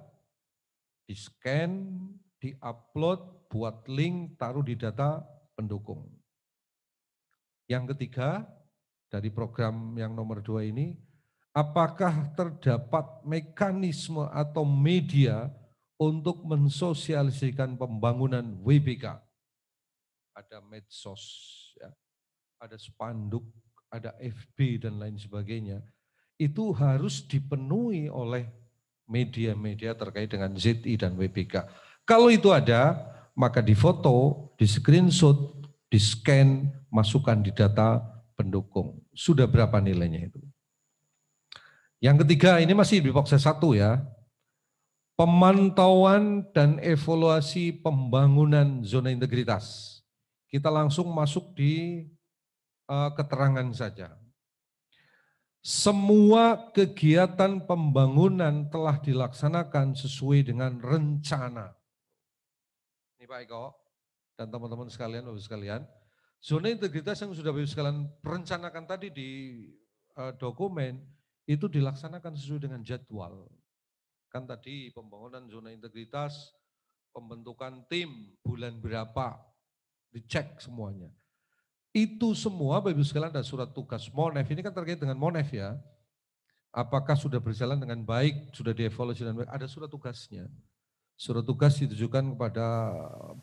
S1: di-scan, di-upload, buat link, taruh di data pendukung. Yang ketiga, dari program yang nomor 2 ini, apakah terdapat mekanisme atau media untuk mensosialisasikan pembangunan WBK? Ada medsos, ya, ada spanduk, ada FB dan lain sebagainya. Itu harus dipenuhi oleh media-media terkait dengan ZI dan WBK. Kalau itu ada, maka difoto, di screenshot, di scan, masukkan di data pendukung. Sudah berapa nilainya itu? Yang ketiga, ini masih di box 1 ya. Pemantauan dan evaluasi pembangunan zona integritas. Kita langsung masuk di keterangan saja. Semua kegiatan pembangunan telah dilaksanakan sesuai dengan rencana. Ini Pak Eko dan teman-teman sekalian, Bapak sekalian, zona integritas yang sudah Bapak sekalian rencanakan tadi di dokumen itu dilaksanakan sesuai dengan jadwal. Kan tadi pembangunan zona integritas, pembentukan tim bulan berapa, dicek semuanya. Itu semua Bapak Ibu sekalian ada surat tugas MONEF, ini kan terkait dengan MONEF ya. Apakah sudah berjalan dengan baik, sudah dievaluasi dengan baik, ada surat tugasnya. Surat tugas ditujukan kepada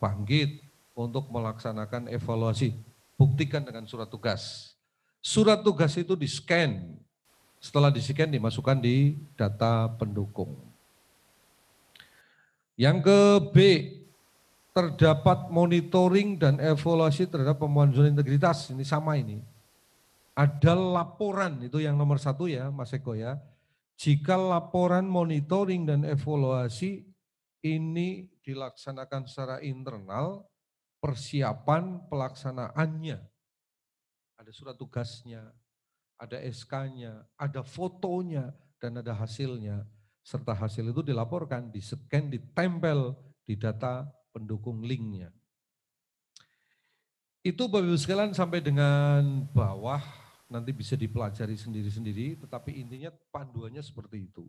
S1: Bangkit untuk melaksanakan evaluasi. Buktikan dengan surat tugas. Surat tugas itu di-scan. Setelah di-scan dimasukkan di data pendukung. Yang ke B, terdapat monitoring dan evaluasi terhadap pembangunan zona integritas. Ini sama ini. Ada laporan, itu yang nomor 1 ya Mas Eko ya. Jika laporan monitoring dan evaluasi ini dilaksanakan secara internal, persiapan pelaksanaannya. Ada surat tugasnya, ada SK-nya, ada fotonya, dan ada hasilnya. Serta hasil itu dilaporkan, di-scan, ditempel di data pendukung linknya. Itu Bapak Ibu sekalian sampai dengan bawah, nanti bisa dipelajari sendiri-sendiri, tetapi intinya panduannya seperti itu.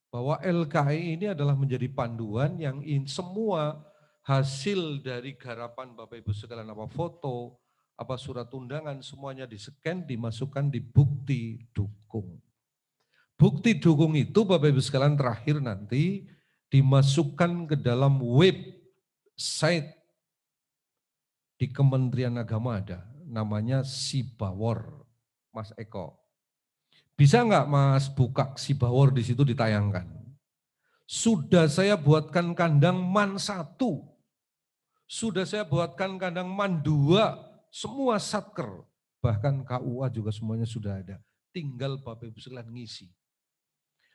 S1: Bahwa LKI ini adalah menjadi panduan yang semua hasil dari garapan Bapak Ibu sekalian, apa foto, apa surat undangan, semuanya di-scan, dimasukkan di bukti dukung. Bukti dukung itu Bapak Ibu sekalian terakhir nanti dimasukkan ke dalam website di Kementerian Agama ada, namanya Sibawor, Mas Eko. Bisa nggak Mas buka Sibawor di situ ditayangkan? Sudah saya buatkan kandang MAN 1, sudah saya buatkan kandang MAN 2, semua satker, bahkan KUA juga semuanya sudah ada. Tinggal Bapak Ibu sekalian ngisi.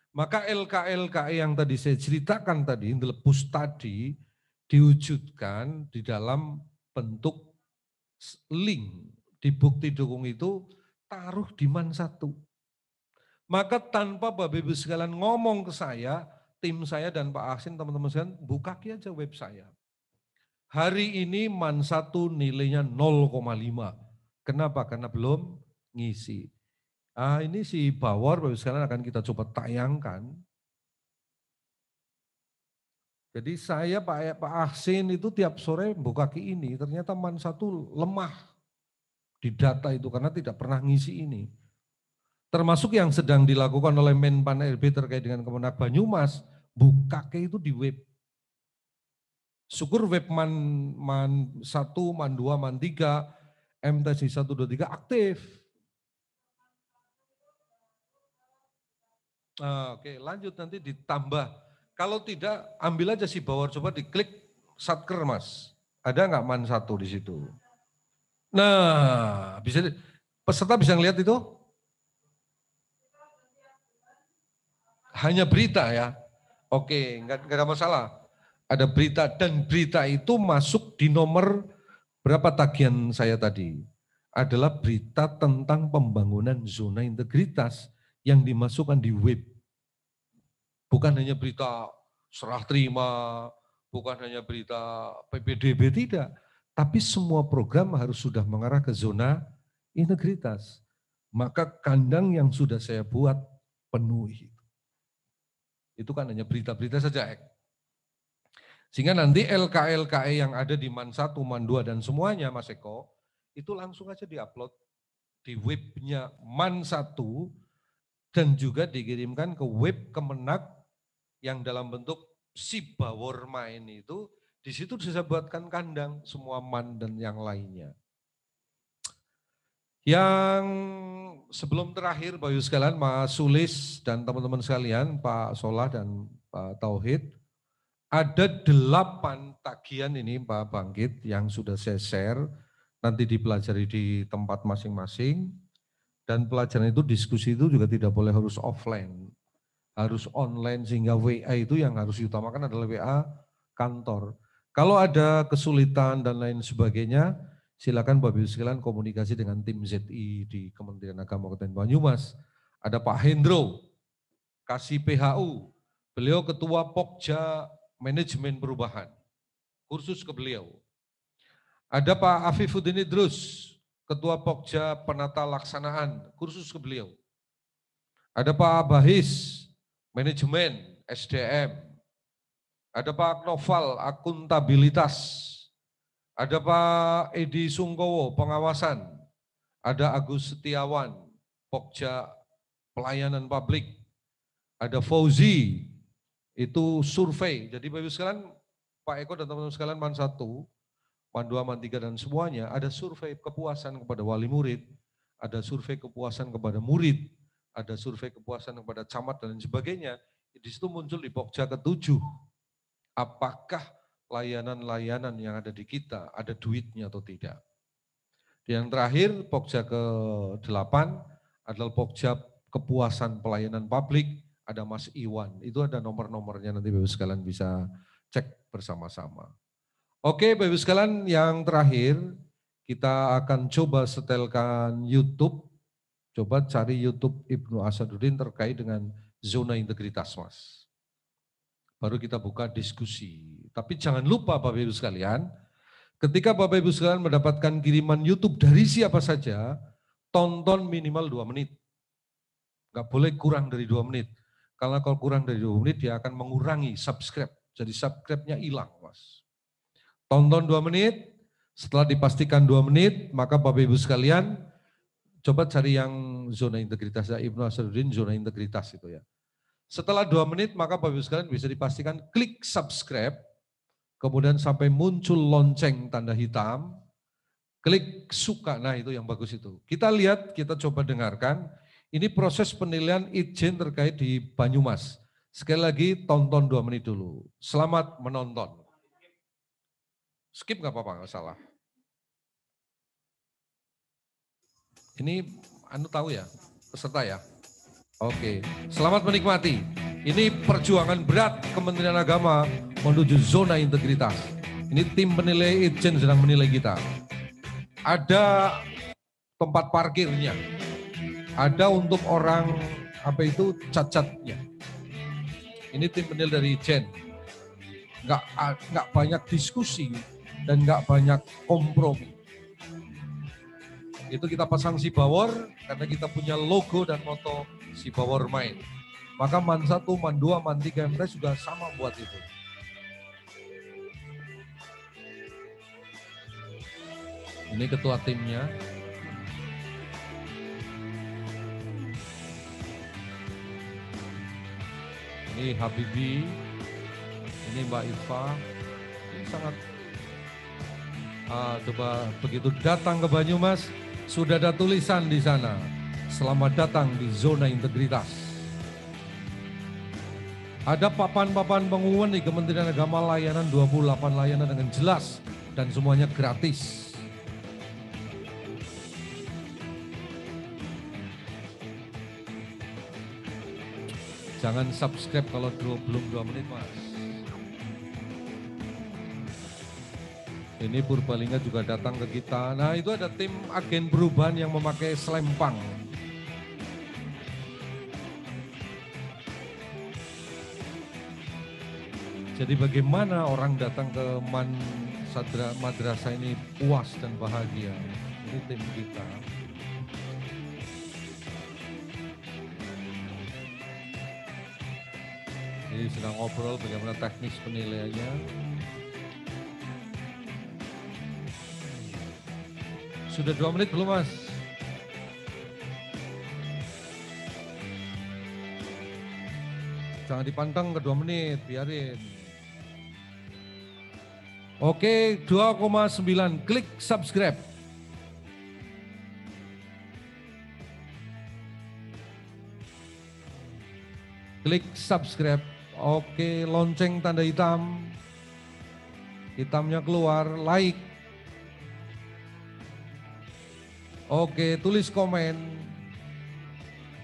S1: Maka LKI yang tadi saya ceritakan tadi, dilebus tadi, diwujudkan di dalam bentuk link. Di bukti dukung itu taruh di MAN 1. Maka tanpa Bapak Ibu sekalian ngomong ke saya, tim saya dan Pak Aksin, teman-teman sekalian, buka aja web saya. Hari ini MAN 1 nilainya 0,5. Kenapa? Karena belum ngisi. Ini si Bawor, Bapak sekalian akan kita coba tayangkan. Jadi saya Pak Ahsin itu tiap sore buka ki ini, ternyata MAN 1 lemah di data itu karena tidak pernah ngisi ini. Termasuk yang sedang dilakukan oleh Menpan RB terkait dengan Kemenak Banyumas, buka ke itu di web. Syukur web MAN 1, MAN 2, MAN 3, MTS 1, 2, 3 aktif. Oke, lanjut nanti ditambah. Kalau tidak, ambil aja si Bawor, coba diklik Satker Mas. Ada nggak MAN 1 di situ? Nah, peserta bisa ngelihat itu? Hanya berita ya? Oke, nggak ada masalah. Ada berita dan berita itu masuk di nomor berapa tagihan saya tadi? Adalah berita tentang pembangunan zona integritas yang dimasukkan di web. Bukan hanya berita serah terima, bukan hanya berita PPDB, tidak. Tapi semua program harus sudah mengarah ke zona integritas. Maka kandang yang sudah saya buat penuhi. Itu kan hanya berita-berita saja. Sehingga nanti LKE yang ada di MAN 1, MAN 2 dan semuanya Mas Eko, itu langsung aja diupload di webnya MAN 1 dan juga dikirimkan ke web Kemenak yang dalam bentuk si Bawor main itu, di situ bisa buatkan kandang semua MAN dan yang lainnya. Yang sebelum terakhir Bapak Ibu sekalian, Mas Sulis dan teman-teman sekalian, Pak Solah dan Pak Tauhid, ada 8 tagihan ini Pak Bangkit yang sudah saya share, nanti dipelajari di tempat masing-masing, dan pelajaran itu, diskusi itu juga tidak boleh harus offline. Harus online, sehingga WA itu yang harus diutamakan adalah WA kantor. Kalau ada kesulitan dan lain sebagainya, silakan Bapak Ibu sekalian komunikasi dengan tim ZI di Kementerian Agama Kabupaten Banyumas. Ada Pak Hendro, Kasih PHU, beliau Ketua Pokja Manajemen Perubahan, kursus ke beliau. Ada Pak Afifuddin Idrus, Ketua Pokja Penata Laksanaan, kursus ke beliau. Ada Pak Bahis, Manajemen, SDM. Ada Pak Noval, Akuntabilitas. Ada Pak Edi Sungkowo, Pengawasan. Ada Agus Setiawan, Pokja Pelayanan Publik. Ada Fauzi, itu survei. Jadi Bapak Ibu sekalian, Pak Eko dan teman-teman sekalian MAN 1, MAN 2, MAN 3 dan semuanya, ada survei kepuasan kepada wali murid, ada survei kepuasan kepada murid, ada survei kepuasan kepada camat dan sebagainya. Di situ muncul di Pokja ke-7. Apakah layanan-layanan yang ada di kita ada duitnya atau tidak. Yang terakhir Pokja ke-8 adalah Pokja kepuasan pelayanan publik, ada Mas Iwan. Itu ada nomor-nomornya, nanti Bapak sekalian bisa cek bersama-sama. Oke Bapak sekalian, yang terakhir kita akan coba setelkan YouTube. Coba cari YouTube Ibnu Asaduddin terkait dengan zona integritas Mas. Baru kita buka diskusi. Tapi jangan lupa Bapak Ibu sekalian, ketika Bapak Ibu sekalian mendapatkan kiriman YouTube dari siapa saja, tonton minimal 2 menit. Enggak boleh kurang dari 2 menit. Karena kalau kurang dari 2 menit dia akan mengurangi subscribe. Jadi subscribe-nya hilang Mas. Tonton 2 menit, setelah dipastikan 2 menit, maka Bapak Ibu sekalian, coba cari yang zona integritas, Ibnu Asaduddin zona integritas itu ya. Setelah 2 menit maka Bapak Ibu sekalian bisa dipastikan klik subscribe, kemudian sampai muncul lonceng tanda hitam, klik suka, nah itu yang bagus itu. Kita lihat, kita coba dengarkan, ini proses penilaian Itjen terkait di Banyumas. Sekali lagi tonton 2 menit dulu, selamat menonton. Skip nggak apa-apa, nggak salah. Ini tahu ya, peserta ya? Oke, selamat menikmati. Ini perjuangan berat Kementerian Agama menuju zona integritas. Ini tim penilai Itjen sedang menilai kita. Ada tempat parkirnya. Ada untuk orang cacatnya. Ini tim penilai dari Itjen. Nggak banyak diskusi dan nggak banyak kompromi. Itu kita pasang Sibawor karena kita punya logo dan moto Sibawor main. Maka MAN 1, MAN 2, MAN 3 MTS juga sama buat itu. Ini ketua timnya. Ini Habibi, ini Mbak Irfa. Ini sangat coba begitu datang ke Banyumas, sudah ada tulisan di sana. Selamat datang di zona integritas. Ada papan-papan pengumuman di Kementerian Agama, layanan 28 layanan dengan jelas dan semuanya gratis. Jangan subscribe kalau belum 2 menit, Mas. Ini Purbalingga juga datang ke kita. Nah, itu ada tim agen perubahan yang memakai selempang. Jadi bagaimana orang datang ke MAN Madrasah ini puas dan bahagia. Ini tim kita. Jadi sedang ngobrol bagaimana teknis penilaiannya. Sudah 2 menit belum, Mas? Jangan dipantang ke 2 menit, biarin. Oke, 2,9. Klik subscribe. Klik subscribe. Oke, lonceng tanda hitam. Hitamnya keluar, like. Oke, tulis komen.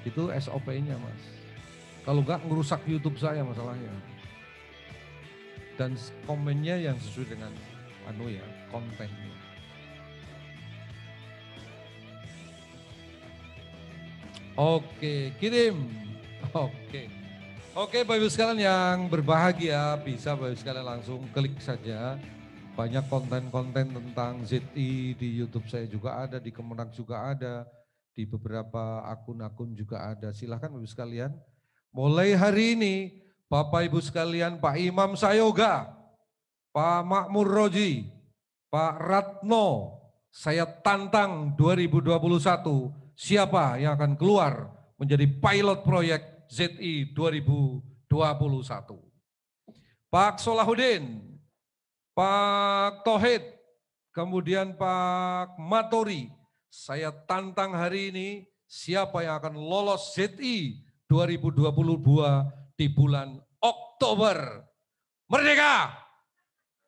S1: Itu SOP-nya, Mas. Kalau enggak ngerusak YouTube saya masalahnya. Dan komennya yang sesuai dengan kontennya. Oke, kirim. Oke, Bapak Ibu sekalian yang berbahagia, bisa Bapak Ibu sekalian langsung klik saja. Banyak konten-konten tentang ZI di YouTube saya juga ada, di Kemenak juga ada, di beberapa akun-akun juga ada. Silahkan Bapak Ibu sekalian. Mulai hari ini, Bapak Ibu sekalian, Pak Imam Sayoga, Pak Makmur Roji, Pak Ratno, saya tantang 2021 siapa yang akan keluar menjadi pilot proyek ZI 2021. Pak Solahuddin, Pak Tauhid, kemudian Pak Matori, saya tantang hari ini siapa yang akan lolos ZI 2022 di bulan Oktober. Merdeka!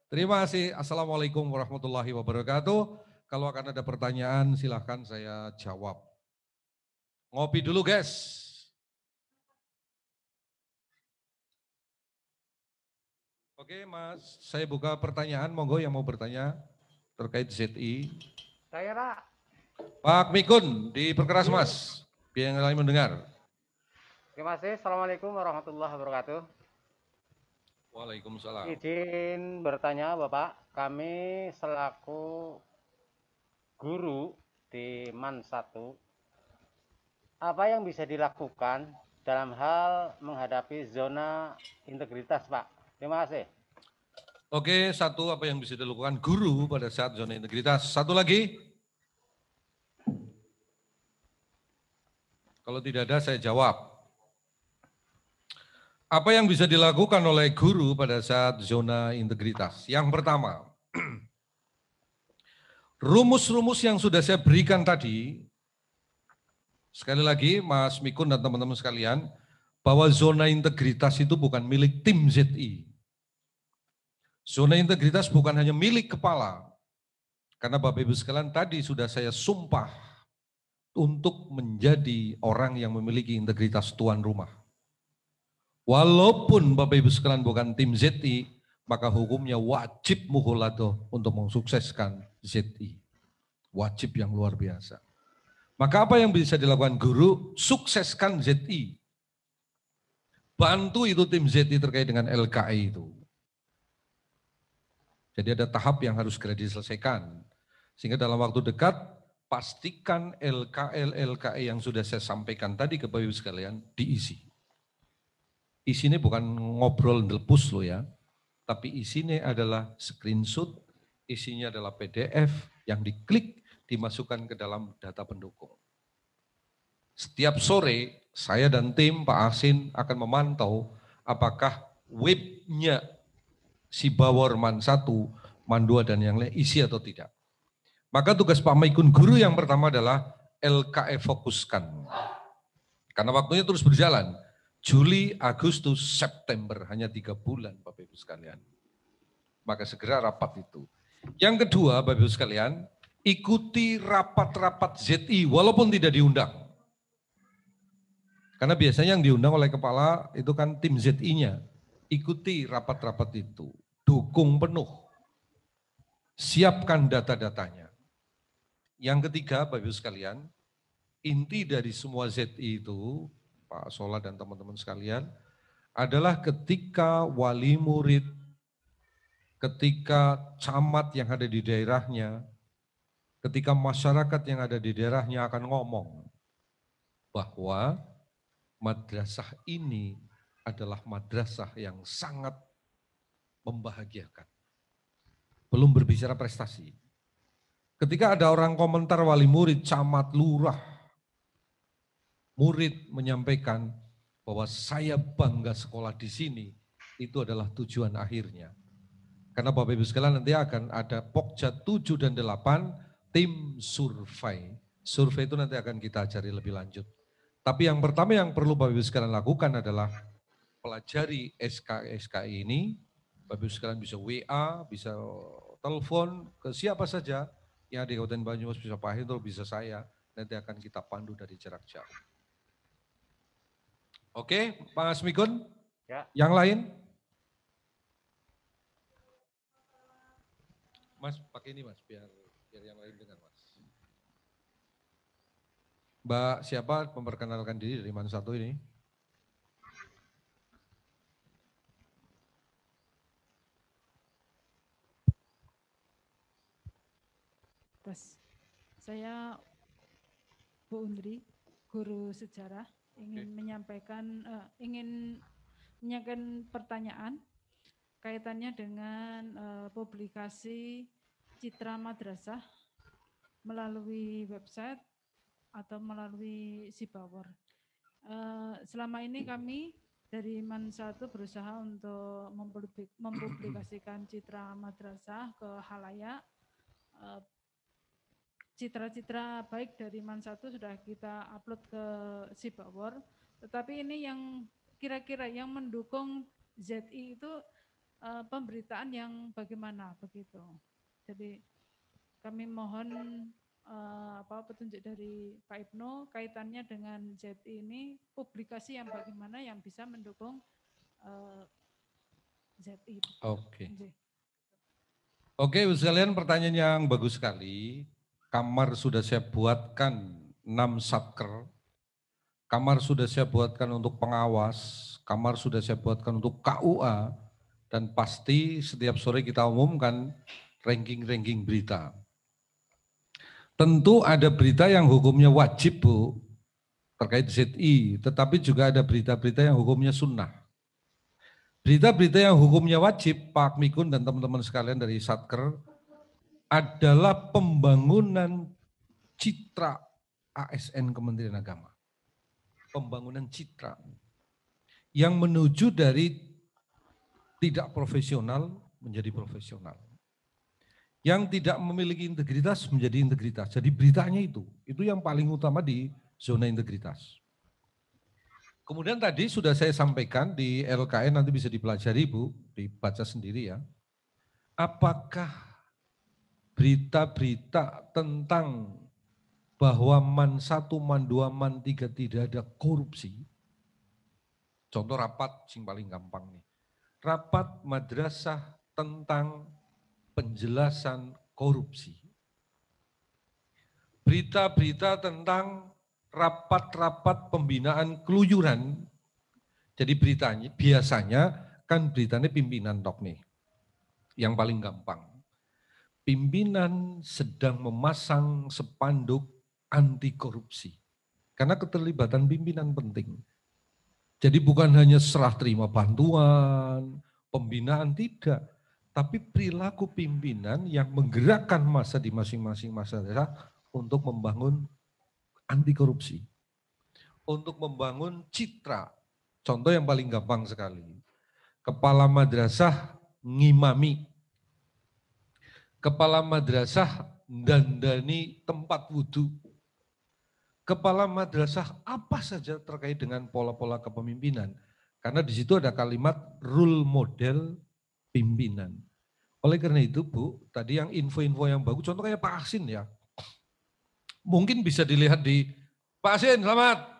S1: Terima kasih. Assalamualaikum warahmatullahi wabarakatuh. Kalau akan ada pertanyaan silahkan saya jawab. Ngopi dulu, guys. Oke, Mas, saya buka pertanyaan. Monggo yang mau bertanya terkait ZI.
S5: Saya, Pak.
S1: Pak Mikun, diperkeras, Mas, biar yang lain mendengar.
S5: Terima kasih. Assalamualaikum warahmatullahi wabarakatuh.
S1: Waalaikumsalam.
S5: Izin bertanya, Bapak. Kami selaku guru di MAN 1, apa yang bisa dilakukan dalam hal menghadapi zona integritas, Pak? Terima kasih.
S1: Oke, satu, apa yang bisa dilakukan guru pada saat zona integritas. Satu lagi. Kalau tidak ada, saya jawab. Apa yang bisa dilakukan oleh guru pada saat zona integritas? Yang pertama, rumus-rumus yang sudah saya berikan tadi, sekali lagi Mas Mikun dan teman-teman sekalian, bahwa zona integritas itu bukan milik tim ZI. Zona integritas bukan hanya milik kepala, karena Bapak Ibu sekalian tadi sudah saya sumpah untuk menjadi orang yang memiliki integritas tuan rumah. Walaupun Bapak Ibu sekalian bukan tim ZI, maka hukumnya wajib mukhuladoh untuk mensukseskan ZI. Wajib yang luar biasa. Maka apa yang bisa dilakukan guru? Sukseskan ZI. Bantu itu tim ZI terkait dengan LKI itu. Jadi ada tahap yang harus segera diselesaikan. Sehingga dalam waktu dekat pastikan LKE yang sudah saya sampaikan tadi ke Bapak Ibu sekalian diisi. Isinya bukan ngobrol delepus loh ya, tapi isinya adalah screenshot, isinya adalah PDF yang diklik, dimasukkan ke dalam data pendukung. Setiap sore saya dan tim Pak Asin akan memantau apakah webnya Sibawor Man 1, Man 2 dan yang lain isi atau tidak. Maka tugas Pak Maikun Guru yang pertama adalah LKE fokuskan. Karena waktunya terus berjalan. Juli, Agustus, September, hanya 3 bulan Bapak Ibu sekalian. Maka segera rapat itu. Yang kedua Bapak Ibu sekalian, ikuti rapat-rapat ZI walaupun tidak diundang. Karena biasanya yang diundang oleh kepala itu kan tim ZI-nya. Ikuti rapat-rapat itu, dukung penuh. Siapkan data-datanya. Yang ketiga Bapak Ibu sekalian, inti dari semua ZI itu, Pak Sola dan teman-teman sekalian, adalah ketika wali murid, ketika camat yang ada di daerahnya, ketika masyarakat yang ada di daerahnya akan ngomong bahwa madrasah ini adalah madrasah yang sangat membahagiakan. Belum berbicara prestasi. Ketika ada orang komentar wali murid, camat, lurah, murid menyampaikan bahwa saya bangga sekolah di sini, itu adalah tujuan akhirnya. Karena Bapak Ibu sekalian nanti akan ada Pokja 7 dan 8 tim survei. Survei itu nanti akan kita ajari lebih lanjut. Tapi yang pertama yang perlu Bapak Ibu sekalian lakukan adalah pelajari SKI ini. Bapak Ibu sekalian bisa WA, bisa telepon ke siapa saja yang di Kabupaten Banyumas, bisa Pak Hendro, bisa saya. Nanti akan kita pandu dari jarak jauh. Oke, Pak Asmikun,
S5: Ya.
S1: yang lain? Mas, pakai ini Mas, biar yang lain dengar Mas. Mbak siapa memperkenalkan diri dari Man 1 ini?
S7: Saya Bu Undri, guru sejarah. Ingin menyampaikan pertanyaan kaitannya dengan publikasi Citra Madrasah melalui website atau melalui Sibawor. Selama ini kami dari Man 1 berusaha untuk mempublikasikan Citra Madrasah ke halayak. Citra-citra baik dari Man 1 sudah kita upload ke Sibawor, tetapi ini yang kira-kira yang mendukung ZI itu pemberitaan yang bagaimana begitu. Jadi kami mohon petunjuk dari Pak Ibnu kaitannya dengan ZI ini, publikasi yang bagaimana yang bisa mendukung ZI.
S1: Oke, sekalian pertanyaan yang bagus sekali. Kamar sudah saya buatkan 6 satker, kamar sudah saya buatkan untuk pengawas, kamar sudah saya buatkan untuk KUA, dan pasti setiap sore kita umumkan ranking-ranking berita. Tentu ada berita yang hukumnya wajib Bu, terkait ZI, tetapi juga ada berita-berita yang hukumnya sunnah. Berita-berita yang hukumnya wajib, Pak Mikun dan teman-teman sekalian dari Satker, adalah pembangunan citra ASN Kementerian Agama. Pembangunan citra yang menuju dari tidak profesional menjadi profesional. Yang tidak memiliki integritas menjadi integritas. Jadi beritanya itu yang paling utama di zona integritas. Kemudian tadi sudah saya sampaikan di LKN, nanti bisa dipelajari Bu, dibaca sendiri ya. Apakah berita-berita tentang bahwa Man 1, Man 2, Man 3 tidak ada korupsi. Contoh rapat yang paling gampang nih. Rapat madrasah tentang penjelasan korupsi. Berita-berita tentang rapat-rapat pembinaan keluyuran. Jadi beritanya, biasanya kan beritanya pimpinan tok nih. Yang paling gampang. pimpinan sedang memasang spanduk anti korupsi. Karena keterlibatan pimpinan penting. Jadi bukan hanya serah terima bantuan, pembinaan, tidak. Tapi perilaku pimpinan yang menggerakkan massa di masing-masing massa desa untuk membangun anti korupsi. Untuk membangun citra. Contoh yang paling gampang sekali. Kepala madrasah ngimami. Kepala madrasah dandani tempat wudhu. Kepala madrasah apa saja terkait dengan pola-pola kepemimpinan. Karena di situ ada kalimat role model pimpinan. Oleh karena itu Bu, tadi yang info-info yang bagus, contoh kayak Pak Asin ya. Mungkin bisa dilihat di, Pak Asin selamat.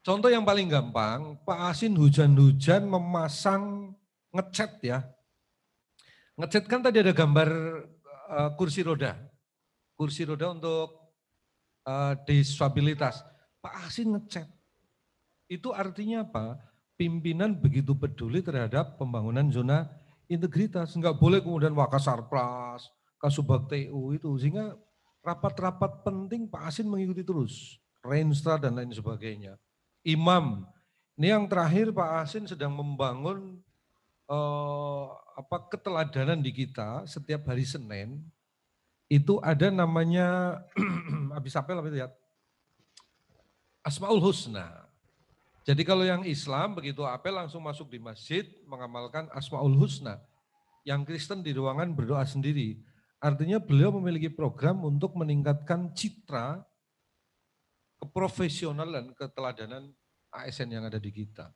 S1: Contoh yang paling gampang, Pak Asin hujan-hujan memasang ngecat ya. Ngecat kan tadi ada gambar kursi roda. Kursi roda untuk disabilitas. Pak Asin ngecat. Itu artinya apa? Pimpinan begitu peduli terhadap pembangunan zona integritas. Enggak boleh kemudian Wakasarpras, Kasubag TU itu. Sehingga rapat-rapat penting Pak Asin mengikuti terus. Renstra dan lain sebagainya. Imam. Ini yang terakhir Pak Asin sedang membangun keteladanan di kita setiap hari Senin. Itu ada namanya, habis apel apa itu ya? Asmaul Husna. Jadi kalau yang Islam begitu apel langsung masuk di masjid mengamalkan Asmaul Husna. Yang Kristen di ruangan berdoa sendiri. Artinya beliau memiliki program untuk meningkatkan citra, keprofesionalan, keteladanan ASN yang ada di kita.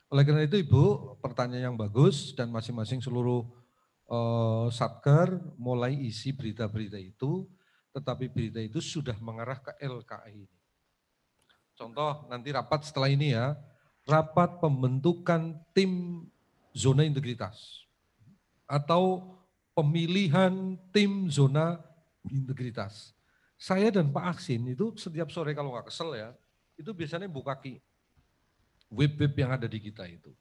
S1: Oleh karena itu Ibu, pertanyaan yang bagus dan masing-masing seluruh Satker mulai isi berita-berita itu, tetapi berita itu sudah mengarah ke LKI ini. Contoh nanti rapat setelah ini ya, rapat pembentukan tim zona integritas atau pemilihan tim zona integritas. Saya dan Pak Aksin itu setiap sore kalau nggak kesel ya, itu biasanya buka web-web yang ada di kita itu.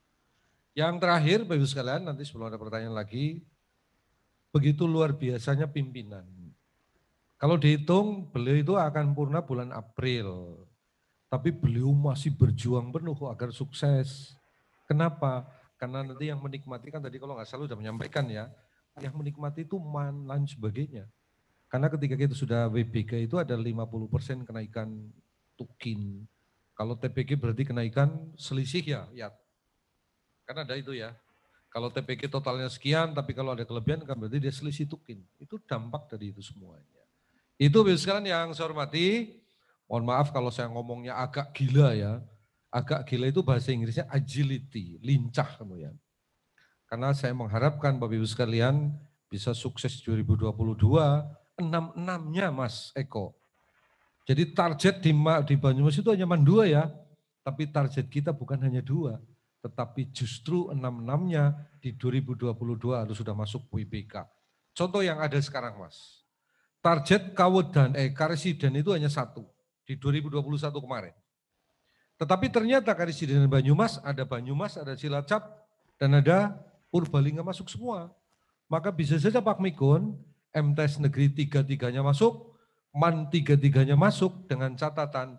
S1: Yang terakhir Bapak Ibu sekalian, nanti sebelum ada pertanyaan lagi, begitu luar biasanya pimpinan. Kalau dihitung beliau itu akan purna bulan April. Tapi beliau masih berjuang penuh agar sukses. Kenapa? Karena nanti yang menikmati kan tadi kalau nggak salah sudah menyampaikan ya, yang menikmati itu lain sebagainya. Karena ketika kita sudah WBG itu ada 50% kenaikan tukin. Kalau TPG berarti kenaikan selisih ya. Kan ada itu ya. Kalau TPG totalnya sekian, tapi kalau ada kelebihan kan berarti dia selisih tukin. Itu dampak dari itu semuanya. Itu sekarang yang saya hormati, mohon maaf kalau saya ngomongnya agak gila ya. Agak gila itu bahasa Inggrisnya agility, lincah kemudian. Karena saya mengharapkan Bapak Ibu sekalian bisa sukses 2022, 6-6-nya Mas Eko. Jadi target di Banyumas itu hanya 2 ya, tapi target kita bukan hanya 2. Tetapi justru 6-6-nya di 2022 harus sudah masuk WBK. Contoh yang ada sekarang Mas, target Karesiden itu hanya 1 di 2021 kemarin. Tetapi ternyata Karesiden Banyumas, ada Cilacap, dan ada Purbalingga masuk semua. Maka bisa saja Pak Mikun, MTs negeri 3-3-nya masuk, MAN 3-3-nya masuk dengan catatan